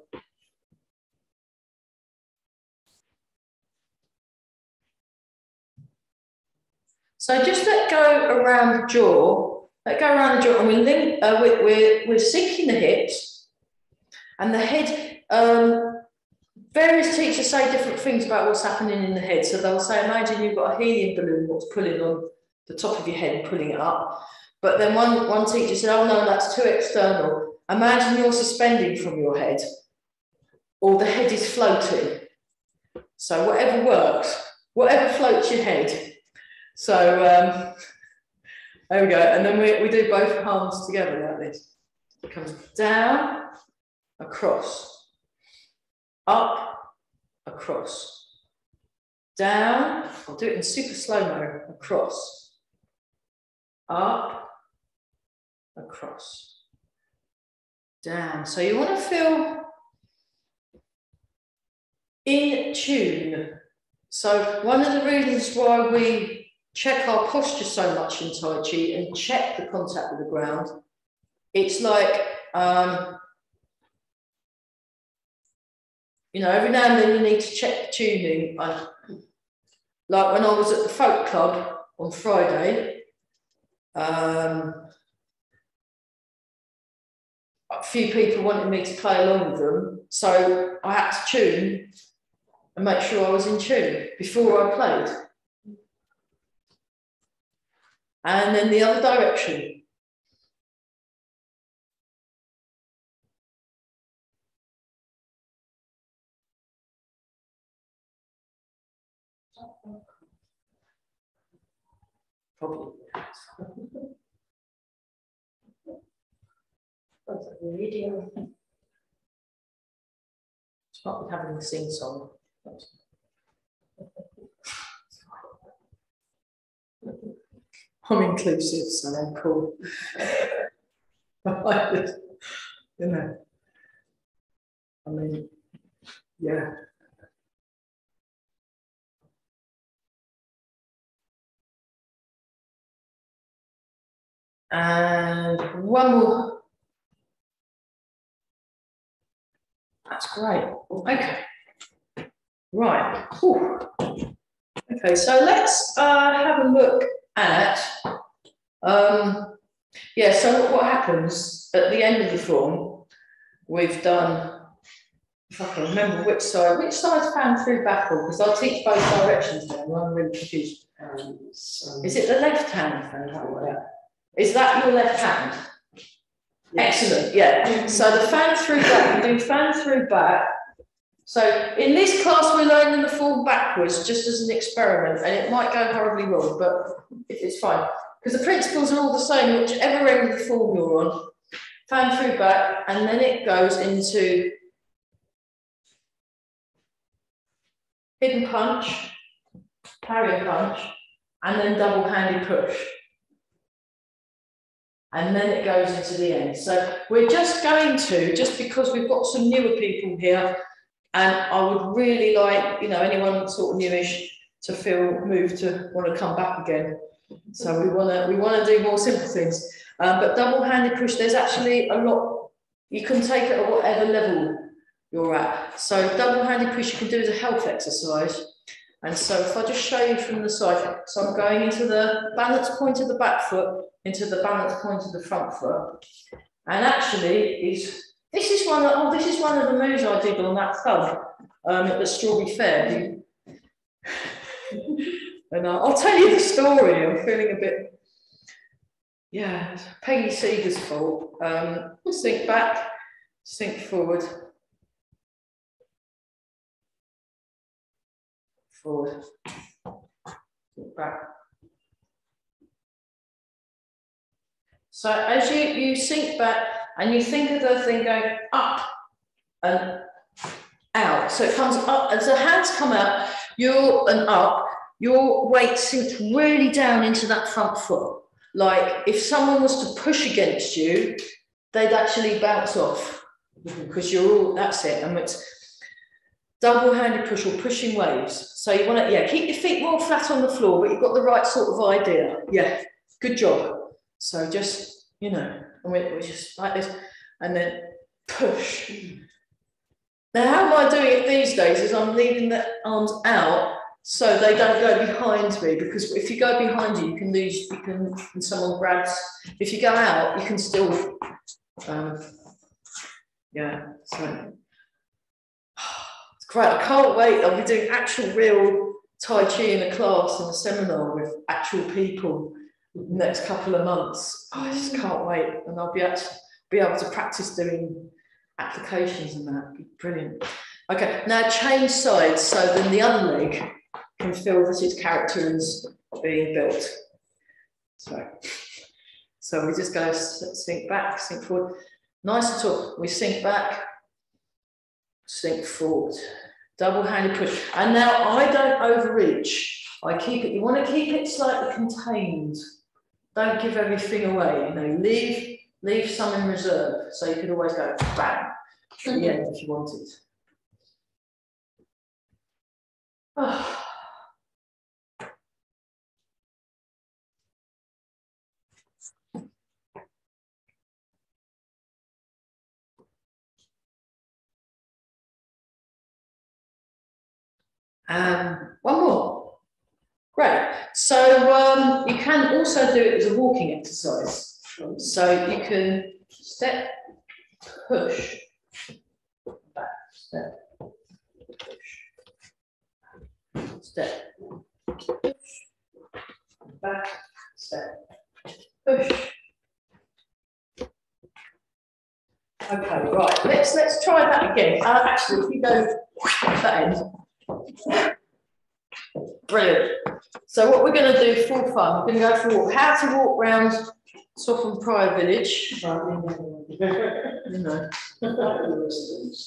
So just let go around the jaw. Let go around the jaw, and we're sinking the hips and the head. Various teachers say different things about what's happening in the head. So they'll say, imagine you've got a helium balloon that's pulling on the top of your head and pulling it up. But then one teacher said, oh no, that's too external. Imagine you're suspending from your head, or the head is floating. So whatever works, whatever floats your head. So there we go, and then we do both arms together like this. It comes down, across. up, across, down, I'll do it in super slow-mo, across, up, across, down. So you want to feel in tune. So one of the reasons why we check our posture so much in Tai Chi and check the contact with the ground, it's like, you know, every now and then you need to check the tuning. Like when I was at the folk club on Friday, a few people wanted me to play along with them, so I had to tune and make sure I was in tune before I played. And then the other direction. Probably. That's a video. It's not like having a sing song. I'm inclusive, so I'm cool. You know, I mean, yeah. And one more. That's great. Okay. Right. Whew. Okay, so let's have a look at, yeah, so what happens at the end of the form, we've done, if I can remember which side's fan through backward, because I'll teach both directions now, I'm really confused. Is it the left hand fan through? Is that your left hand? Yes. Excellent, yeah. So the fan through back, we do fan through back. So in this class, we're learning the form backwards just as an experiment, and it might go horribly wrong, but it's fine. Because the principles are all the same, whichever end of the form you're on. Fan through back, and then it goes into hidden punch, parry punch, and then double-handed push. And then it goes into the end. So we're just going to, just because we've got some newer people here, and I would really like, you know, anyone sort of newish to feel moved to want to come back again. So we want to do more simple things. But double-handed push, there's actually a lot, you can take it at whatever level you're at. So double-handed push you can do as a health exercise. And so if I just show you from the side, so I'm going into the balance point of the back foot, into the balance point of the front foot. And actually, this is one of the moves I did on that thug at the Strawberry Fair. And I'll tell you the story. I'm feeling a bit, yeah, Peggy Seeger's fault. Sink back, sink forward. Forward, sink back. So as you sink back and you think of the thing going up and out, so it comes up, as the hands come out, your weight sinks really down into that front foot. Like if someone was to push against you, they'd actually bounce off because you're all, that's it. And it's double-handed push or pushing waves. So you want to, yeah, keep your feet more flat on the floor, but you've got the right sort of idea. Yeah, good job. So just, you know, and we're just like this, and then push. Now, how am I doing it these days is I'm leaving the arms out so they don't go behind me, because if you go behind you, you can lose, when someone grabs, if you go out, you can still, yeah, so. It's great, I can't wait. I'll be doing actual real Tai Chi in a class, in a seminar with actual people in the next couple of months. Oh, I just can't wait. And I'll be able to practice doing applications and that. Be brilliant. Okay, now change sides so then the other leg can feel that its character is being built. So we just go sink back, sink forward. Nice and tall. We sink back, sink forward, double-handed push. And now I don't overreach. I keep it, you want to keep it slightly contained. Don't give everything away, you know, leave some in reserve. So you could always go bang at the end if you wanted. Oh. One more. Great. So you can also do it as a walking exercise. So you can step, push, back, step, push, step, push, back, step, push. Okay, right. Let's try that again. Actually, if you go that end. Brilliant. So what we're going to do for fun, we're going to go for a walk. How to walk round Sophan Prior Village. You know.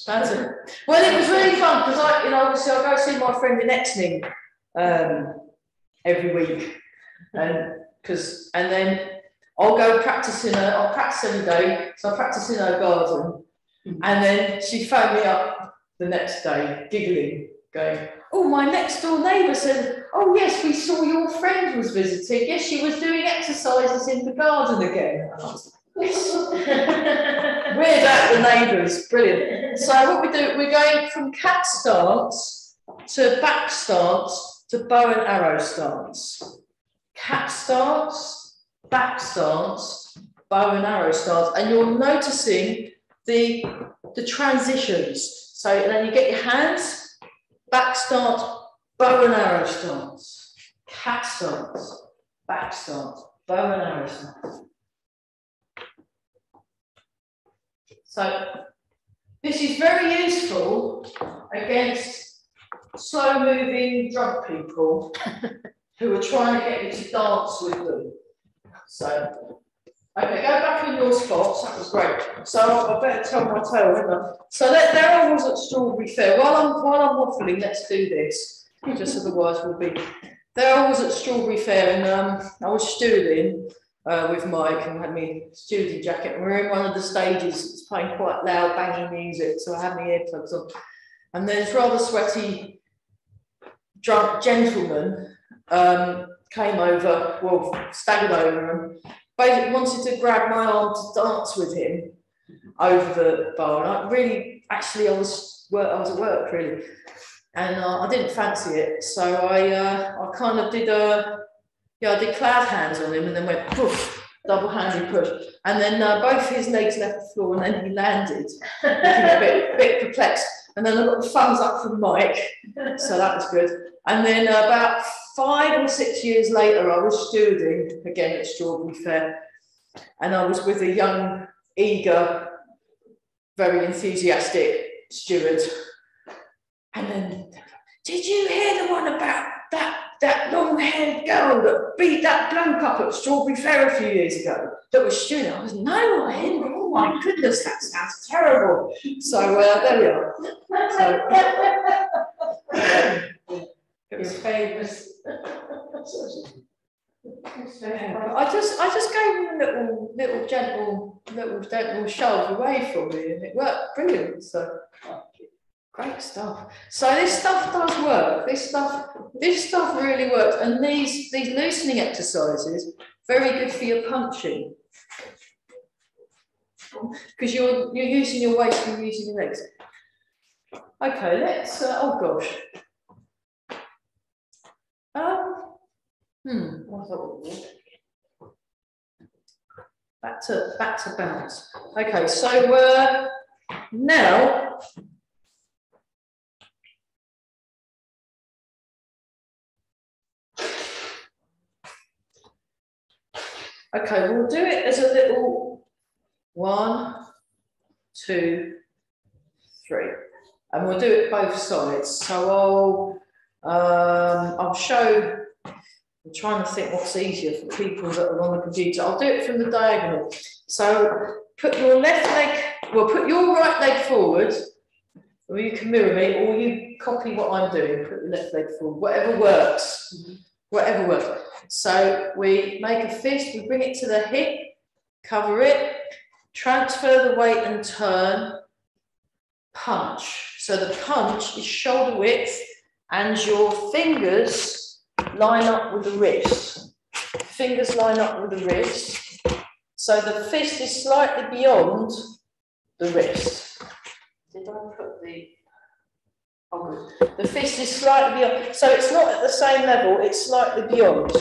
That's it. Well, it was really fun because obviously I go see my friend in Exning every week, and then I'll go practice I'll practice every day. So I practice in her garden, and then she phoned me up the next day, giggling, going, "Oh, my next door neighbour said, oh yes, we saw your friend was visiting. Yes, she was doing exercises in the garden again." And I was like, yes. Weird out the neighbours, brilliant. So what we do, we're going from cat stance to back stance to bow and arrow stance. Cat stance, back stance, bow and arrow stance, and you're noticing the transitions. So then you get your hands, back stance, bow and arrow stance, cat stance, back stance, bow and arrow stance. So this is very useful against slow moving drunk people who are trying to get you to dance with them. So, okay, go back in your spots, that was great. So I better tell my tale, haven't I? So there I was at Strawberry Fair. While I'm waffling, let's do this, just otherwise we'll be. There I was at Strawberry Fair, and I was stewarding with Mike, and had my stewarding jacket, and we were in one of the stages. It's playing quite loud, banging music, so I had my earplugs on. And this rather sweaty, drunk gentleman came over, well, staggered over, and basically wanted to grab my arm to dance with him over the bar. And I really, actually, I was at work really, and I didn't fancy it, so I kind of did I did cloud hands on him, and then went poof, double-handed push, and then both his legs left the floor, and then he landed, looking a bit perplexed. And then I got the thumbs up from Mike, so that was good. And then about 5 or 6 years later, I was stewarding again at Strawberry Fair, and I was with a young, eager, very enthusiastic steward. And then, did you hear the one about that long-haired girl that beat that bloke up at Strawberry Fair a few years ago? That was stewarding. I was, no, I didn't. Oh my goodness, that sounds terrible. So there we are. So, it was famous. I just gave him a little gentle shove away from me, and it worked brilliant. So great stuff. So this stuff does work. This stuff really works. And these loosening exercises, very good for your punching, because you're using your weight and you're using your legs. Okay, let's. Oh gosh. Back to balance. Okay, so now. Okay, we'll do it as a little 1, 2, 3, and we'll do it both sides. So I'll show. I'm trying to think what's easier for people that are on the computer. I'll do it from the diagonal. So put your left leg, well, put your right leg forward, or you can mirror me, or you copy what I'm doing, put the left leg forward, whatever works, whatever works. So we make a fist, we bring it to the hip, cover it, transfer the weight and turn, punch. So the punch is shoulder width and your fingers line up with the wrist. Fingers line up with the wrist. So the fist is slightly beyond the wrist. Did I put the... Oh, good. The fist is slightly beyond. So it's not at the same level, it's slightly beyond.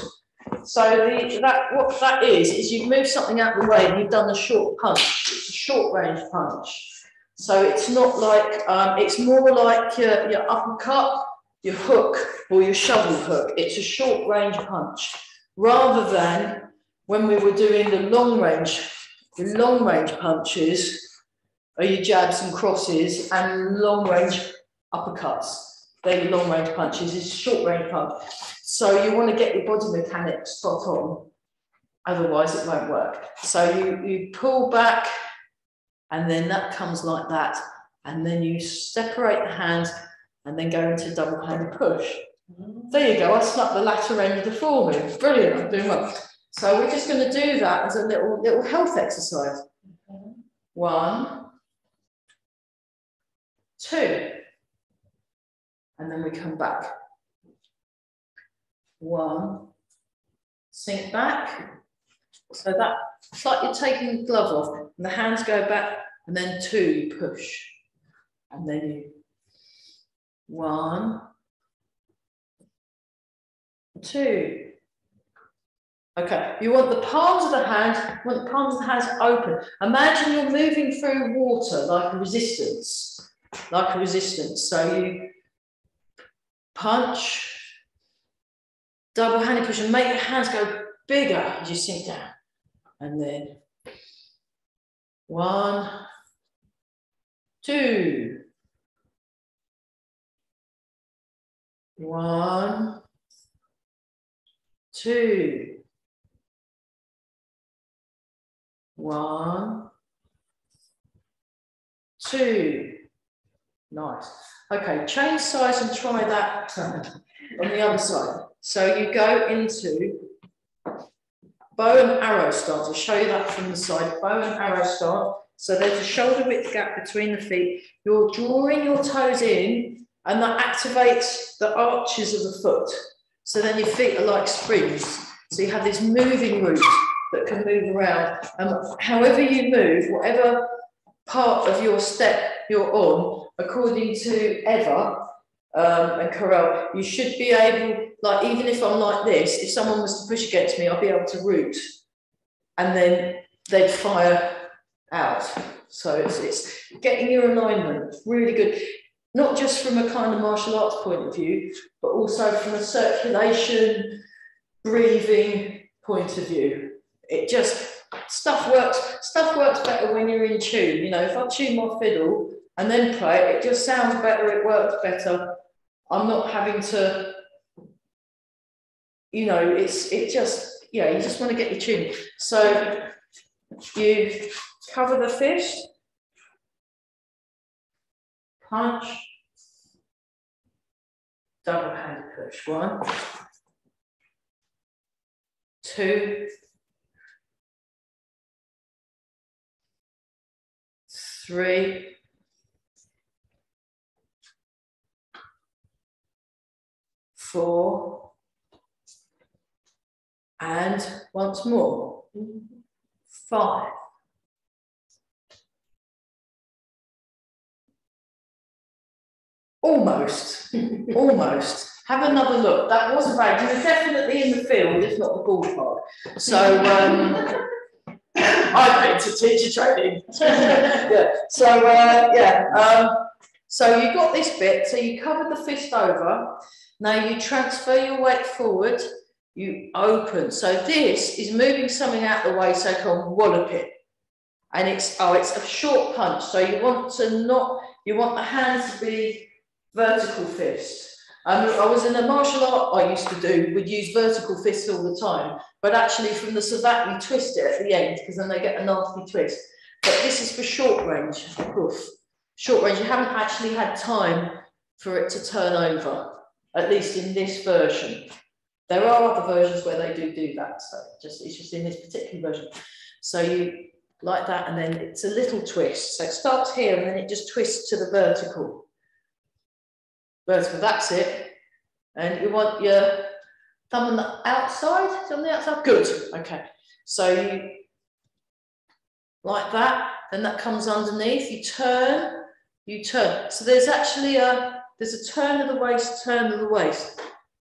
So what that is you've moved something out of the way and you've done a short punch. It's a short range punch. So it's not like, it's more like your uppercut, your hook, or your shovel hook. It's a short range punch, rather than when we were doing the long range punches are your jabs and crosses, and long range uppercuts. They're your long range punches, it's a short range punch. So you want to get your body mechanics spot on, otherwise it won't work. So you pull back, and then that comes like that, and then you separate the hands and then go into double-handed push. There you go, I snuck the latter end of the form in. Brilliant, I'm doing well. So we're just going to do that as a little health exercise. 1, 2, and then we come back. 1, sink back. So that, it's like you're taking the glove off, and the hands go back, and then 2, you push. And then you, 1, 2. Okay, you want the palms of the hands, open. Imagine you're moving through water like a resistance. So you punch, double-handed push, and make the hands go bigger as you sink down. And then 1, 2, 1, 2, 1, 2. Nice. Okay, change size and try that on the other side. So you go into bow and arrow stance. I'll show you that from the side. Bow and arrow stance. So there's a shoulder width gap between the feet. You're drawing your toes in, and that activates the arches of the foot. So then your feet are like springs. So you have this moving route that can move around. And however you move, whatever part of your step you're on, according to Eva and Carol, you should be able, like, even if I'm like this, if someone was to push against me, I'll be able to root, and then they'd fire out. So it's getting your alignment really good, not just from a kind of martial arts point of view, but also from a circulation, breathing point of view. It just, stuff works better when you're in tune. You know, if I tune my fiddle and then play it, it just sounds better, it works better. I'm not having to, you know, it just, yeah, you just want to get your tune. So you cover the fist, punch, double-handed push. 1, 2, 3, 4, and once more, 5. Almost, almost. Have another look. That wasn't bad. You were definitely in the field, if not the ballpark. So I've been to teacher training. Yeah. So so you got this bit. So you covered the fist over. Now you transfer your weight forward. You open. So this is moving something out of the way, so you can wallop it. And it's a short punch. So you want the hands to be vertical fist. I was in a martial art I used to do, we'd use vertical fists all the time, but actually from the savat you twist it at the end, because then they get a nasty twist. But this is for short range, short range, you haven't actually had time for it to turn over, at least in this version. There are other versions where they do that, so it's just in this particular version. So you like that, and then it's a little twist. So it starts here, and then it just twists to the vertical. Vertical, that's it. And you want your thumb on the outside, it's on the outside, good, okay. So you, like that, then that comes underneath, you turn. So there's actually there's a turn of the waist,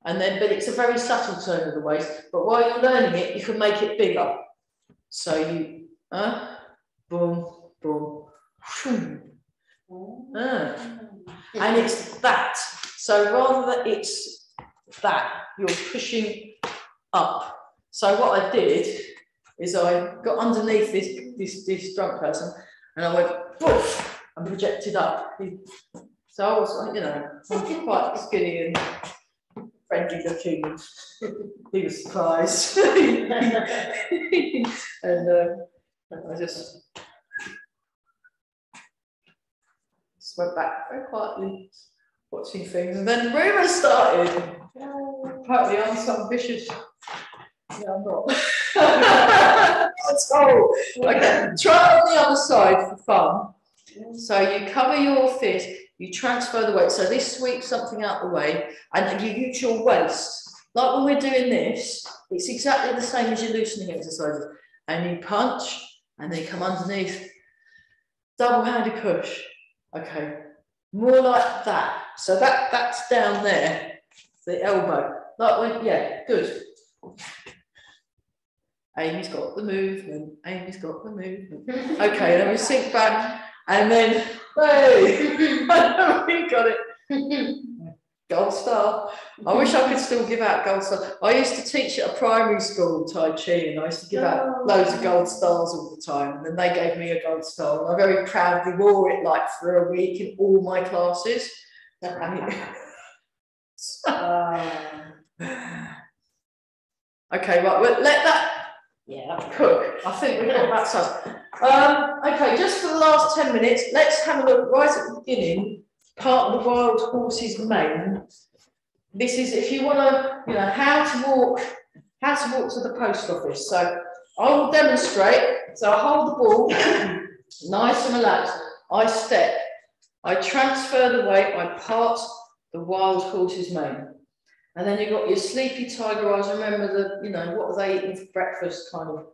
and then, but it's a very subtle turn of the waist, but while you're learning it, you can make it bigger. So you, boom, boom, shoom. And it's that. So rather than it's that, you're pushing up. So what I did is I got underneath this drunk person, and I went poof and projected up. So I was, you know, I'm quite skinny and friendly looking. He was surprised, and I just went back very quietly, watching things, and then rumours started. Apparently, I'm some vicious. Yeah, I'm not. Oh, okay. Try it on the other side for fun. So you cover your fist, you transfer the weight. So this sweeps something out the way, and you use your waist. Like when we're doing this, it's exactly the same as your loosening exercises. And you punch, and then you come underneath. Double-handed push. Okay. More like that. So that's down there, the elbow. Like when, yeah, good. Amy's got the movement. Amy's got the movement. Okay, then we sink back, and then, hey, we got it. Gold star. I wish I could still give out gold stars. I used to teach at a primary school, Tai Chi, and I used to give out loads of gold stars all the time. And then they gave me a gold star, and I very proudly wore it like for a week in all my classes. Okay, right, we'll let that cook. I think we've got that size. Okay, just for the last 10 minutes, let's have a look right at the beginning, part of the wild horse's mane. This is if you want to, you know, how to walk to the post office. So I will demonstrate. So I hold the ball, nice and relaxed. I step, I transfer the weight, I part the wild horse's mane. And then you've got your sleepy tiger eyes. Remember the, you know, what are they eating for breakfast kind of?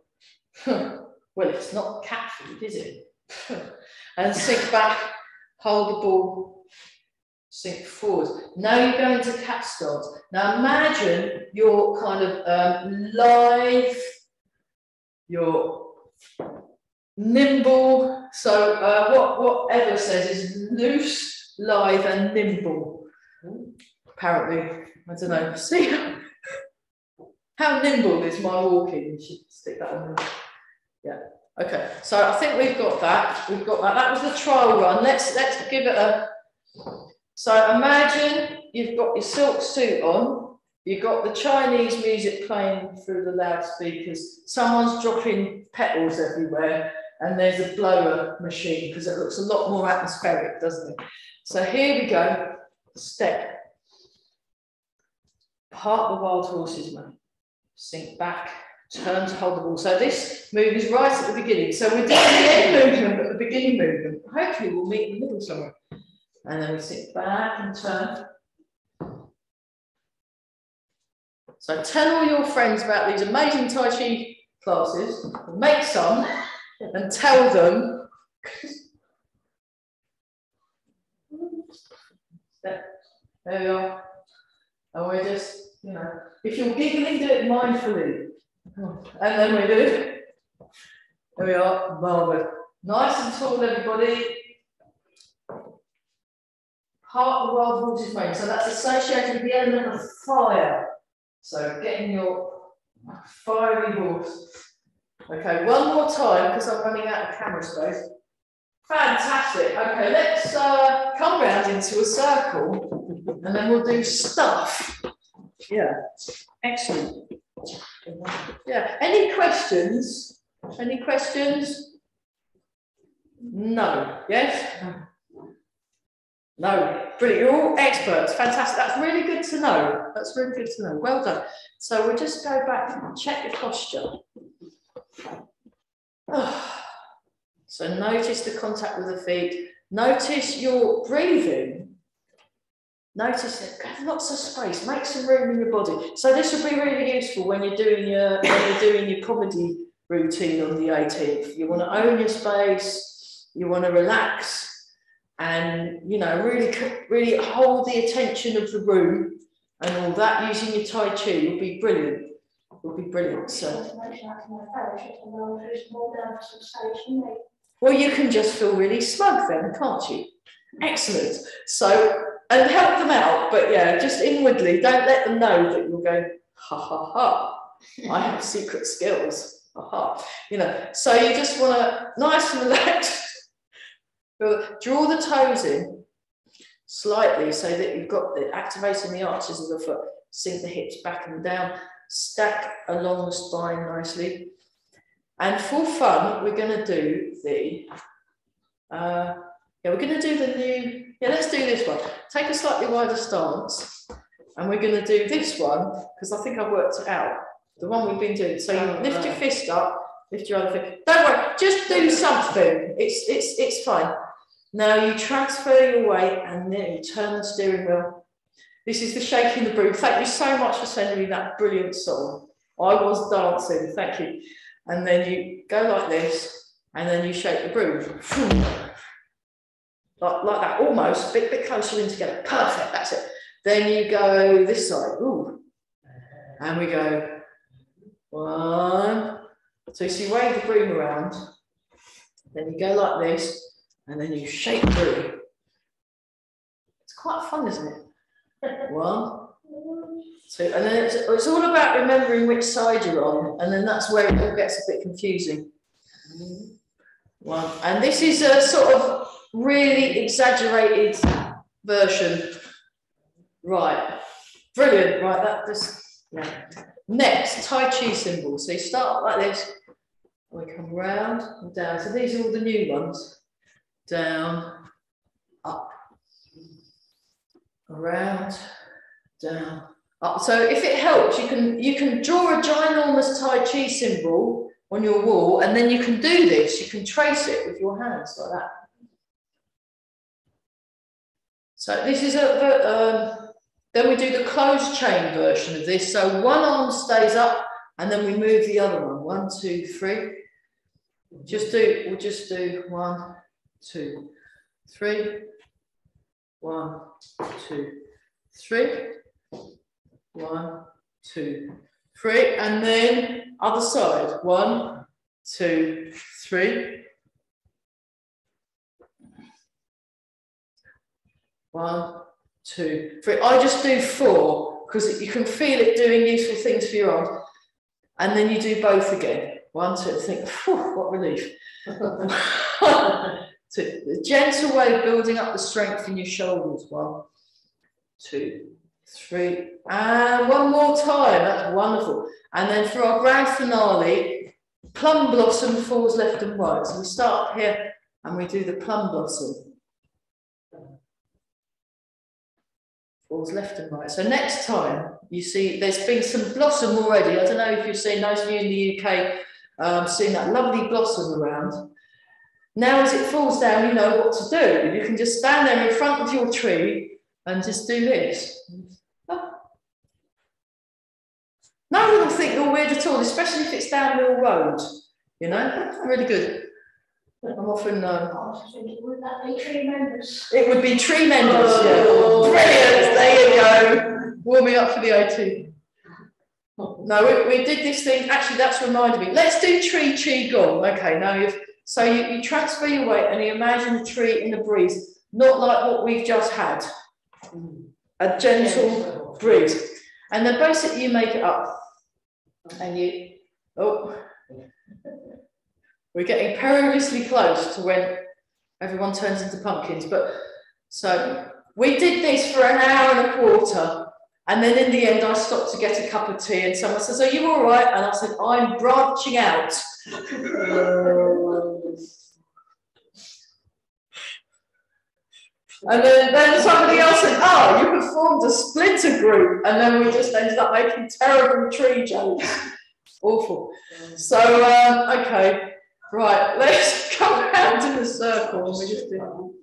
Well, it's not cat food, is it? And sink back, hold the ball, sink forward. Now you're going to cat stance. Now imagine you're kind of live, you're nimble. So what Eva says is loose, live and nimble. Apparently. I don't know. See how nimble is my walking? You should stick that on there. Yeah. Okay. So I think we've got that. We've got that. That was the trial run. Let's give it a. So imagine you've got your silk suit on. You've got the Chinese music playing through the loudspeakers. Someone's dropping petals everywhere, and there's a blower machine because it looks a lot more atmospheric, doesn't it? So here we go. Step. Part the wild horse's mane, sink back, turn to hold the ball. So this move is right at the beginning. So we're doing the end movement, but the beginning movement. Hopefully we'll meet in the middle somewhere. And then we sink back and turn. So tell all your friends about these amazing Tai Chi classes, make some, and tell them. There we are. And we're just, you know, if you're giggling, do it mindfully. And then we do. There we are, marvellous. Nice and tall, everybody. Part of the wild horse's mane. So that's associated with the element of fire. So getting your fiery horse. Okay, one more time because I'm running out of camera space. Fantastic. Okay, let's come round into a circle. And then we'll do stuff. Yeah, excellent. Yeah, any questions? Any questions? No, yes? No, brilliant. You're all experts. Fantastic. That's really good to know. That's really good to know. Well done. So we'll just go back and check your posture. So notice the contact with the feet. Notice your breathing. Notice it. Have lots of space. Make some room in your body. So this will be really useful when you're doing your comedy routine on the 18th. You want to own your space. You want to relax. And really hold the attention of the room and all that using your Tai Chi will be brilliant. Will be brilliant. So, well, you can just feel really smug then, can't you? Excellent. So, and help them out, but yeah, just inwardly, don't let them know that you're going, ha ha ha. I have secret skills. Ha ha. So you just want to nice and relaxed. Draw the toes in slightly so that you've got the activating the arches of the foot, sink the hips back and down, stack along the spine nicely. And for fun, we're going to do the, let's do this one. Take a slightly wider stance, and we're going to do this one, because I think I've worked it out, the one we've been doing. So you lift your fist up, lift your other fist. Don't worry, just do something. It's fine. Now you transfer your weight and then you turn the steering wheel. This is the shaking the brew. Thank you so much for sending me that brilliant song. I was dancing, thank you. And then you go like this, and then you shake the brew. Like that, almost, a bit closer in together. Perfect, that's it. Then you go this side, ooh. And we go, 1. So you wave the broom around, then you go like this, and then you shake the brew. It's quite fun, isn't it? 1, 2, and then it's all about remembering which side you're on, and then that's where it all gets a bit confusing. 1, and this is a sort of really exaggerated version. Right, brilliant. Right, that just Next, Tai Chi Symbol. So you start like this, we come round and down. So these are all the new ones. Down, up, around, down, up. So if it helps, you can draw a ginormous Tai Chi symbol on your wall, and then you can do this. You can trace it with your hands like that. So this is then we do the closed chain version of this. So one arm stays up, and then we move the other one. 1, 2, 3. We'll just do 1, 2, 3. 1, 2, 3. 1, 2, 3. And then other side. 1, 2, 3. 1, 2, 3. I just do 4 because you can feel it doing useful things for your arms. And then you do both again. 1, 2, think, what relief. 2, the gentle way of building up the strength in your shoulders. 1, 2, 3. And one more time. That's wonderful. And then for our grand finale, plum blossom falls left and right. So we start up here and we do the plum blossom. Falls left and right. So next time you see there's been some blossom already. I don't know if you've seen, those of you in the UK, seen that lovely blossom around. Now as it falls down, you know what to do. You can just stand there in front of your tree and just do this. No one will think you're weird at all, especially if it's downhill road. You know, really good. I'm often Would that be tree members? It would be tree members. Oh, yeah. Brilliant. There you go. Warming up for the 18th. No, we did this thing. Actually, that's reminded me. Let's do tree chi gong. Okay, now you transfer your weight and you imagine a tree in the breeze, not like what we've just had. A gentle breeze. And then basically you make it up. And we're getting perilously close to when everyone turns into pumpkins. But so we did this for an hour and a quarter. And then in the end, I stopped to get a cup of tea. And someone says, "Are you all right?" And I said, "I'm branching out." And then somebody else said, oh, you have formed a splinter group. And then we just ended up making terrible tree jokes. Awful. So, okay, right, let's come round in a circle and we just do.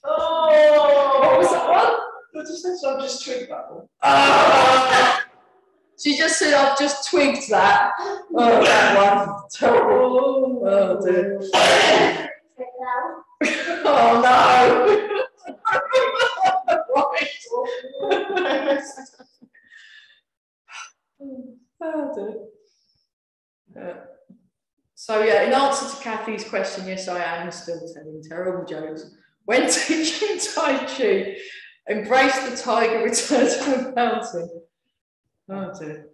Oh, what was that one? I just said, so I've just tweaked that one. Oh, she just said, I've just twigged that. Oh, that one. Terrible. Oh, dear. Oh, no. Right. Oh, dear. So yeah, in answer to Kathy's question, yes, I am still telling terrible jokes. When teaching Tai Chi, embrace the tiger, return to the mountain. Oh dear.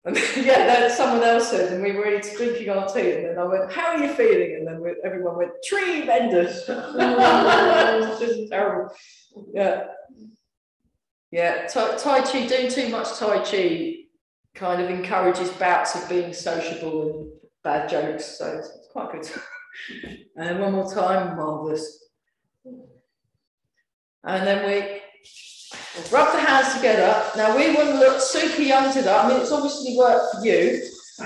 And then, yeah, then someone else said, and we were drinking our tea, and then I went, how are you feeling? And then everyone went, tremendous. Just terrible. Yeah. Yeah, Tai Chi, doing too much Tai Chi kind of encourages bouts of being sociable and bad jokes, so it's quite good. And one more time, marvellous. And then we rub the hands together. Now we want to look super young today. I mean, it's obviously worked for you. So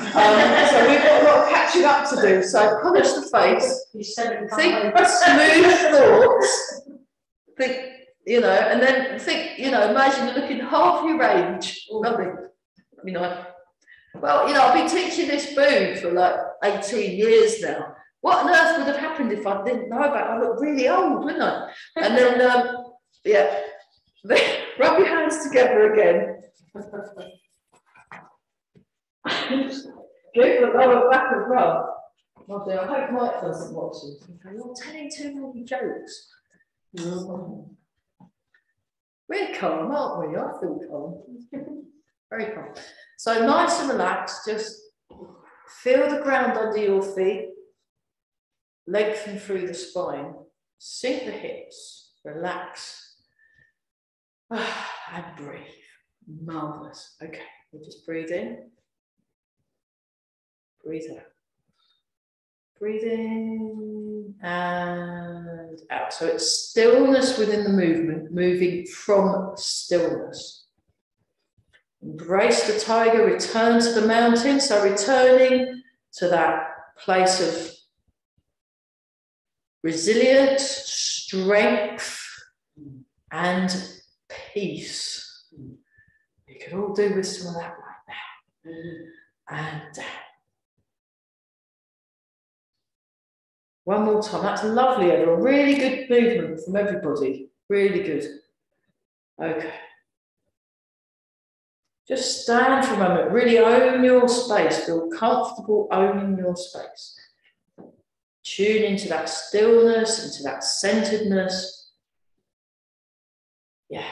we've got a lot of catching up to do. So polish the face, think smooth thoughts, think, you know, and then think, you know, imagine you're looking half your age. Lovely. You know, well, you know, I've been teaching this Brew for like 18 years now. What on earth would have happened if I didn't know about it? I look really old, wouldn't I? And then, yeah, rub your hands together again. Give the lower back a rub. Oh dear, I hope Mike doesn't watch this. You're telling too many jokes. We're calm, aren't we? I feel calm. Very calm. So nice and relaxed, just feel the ground under your feet, lengthen through the spine, sink the hips, relax, and breathe. Marvellous. Okay, we'll just breathe in, breathe out. Breathe in and out. So it's stillness within the movement, moving from stillness. Embrace the tiger, return to the mountain. So returning to that place of resilience, strength, and peace. You can all do with some of that right now. And one more time. That's lovely, Ed. A really good movement from everybody. Really good. Okay. Just stand for a moment. Really own your space. Feel comfortable owning your space. Tune into that stillness, into that centeredness. Yeah.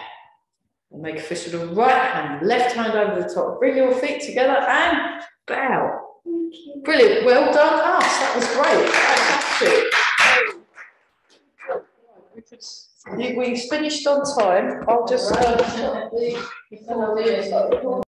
And make a fist with the right hand, left hand over the top. Bring your feet together and bow. Brilliant. Well done, us. That was great. Fantastic. We finished on time. I'll just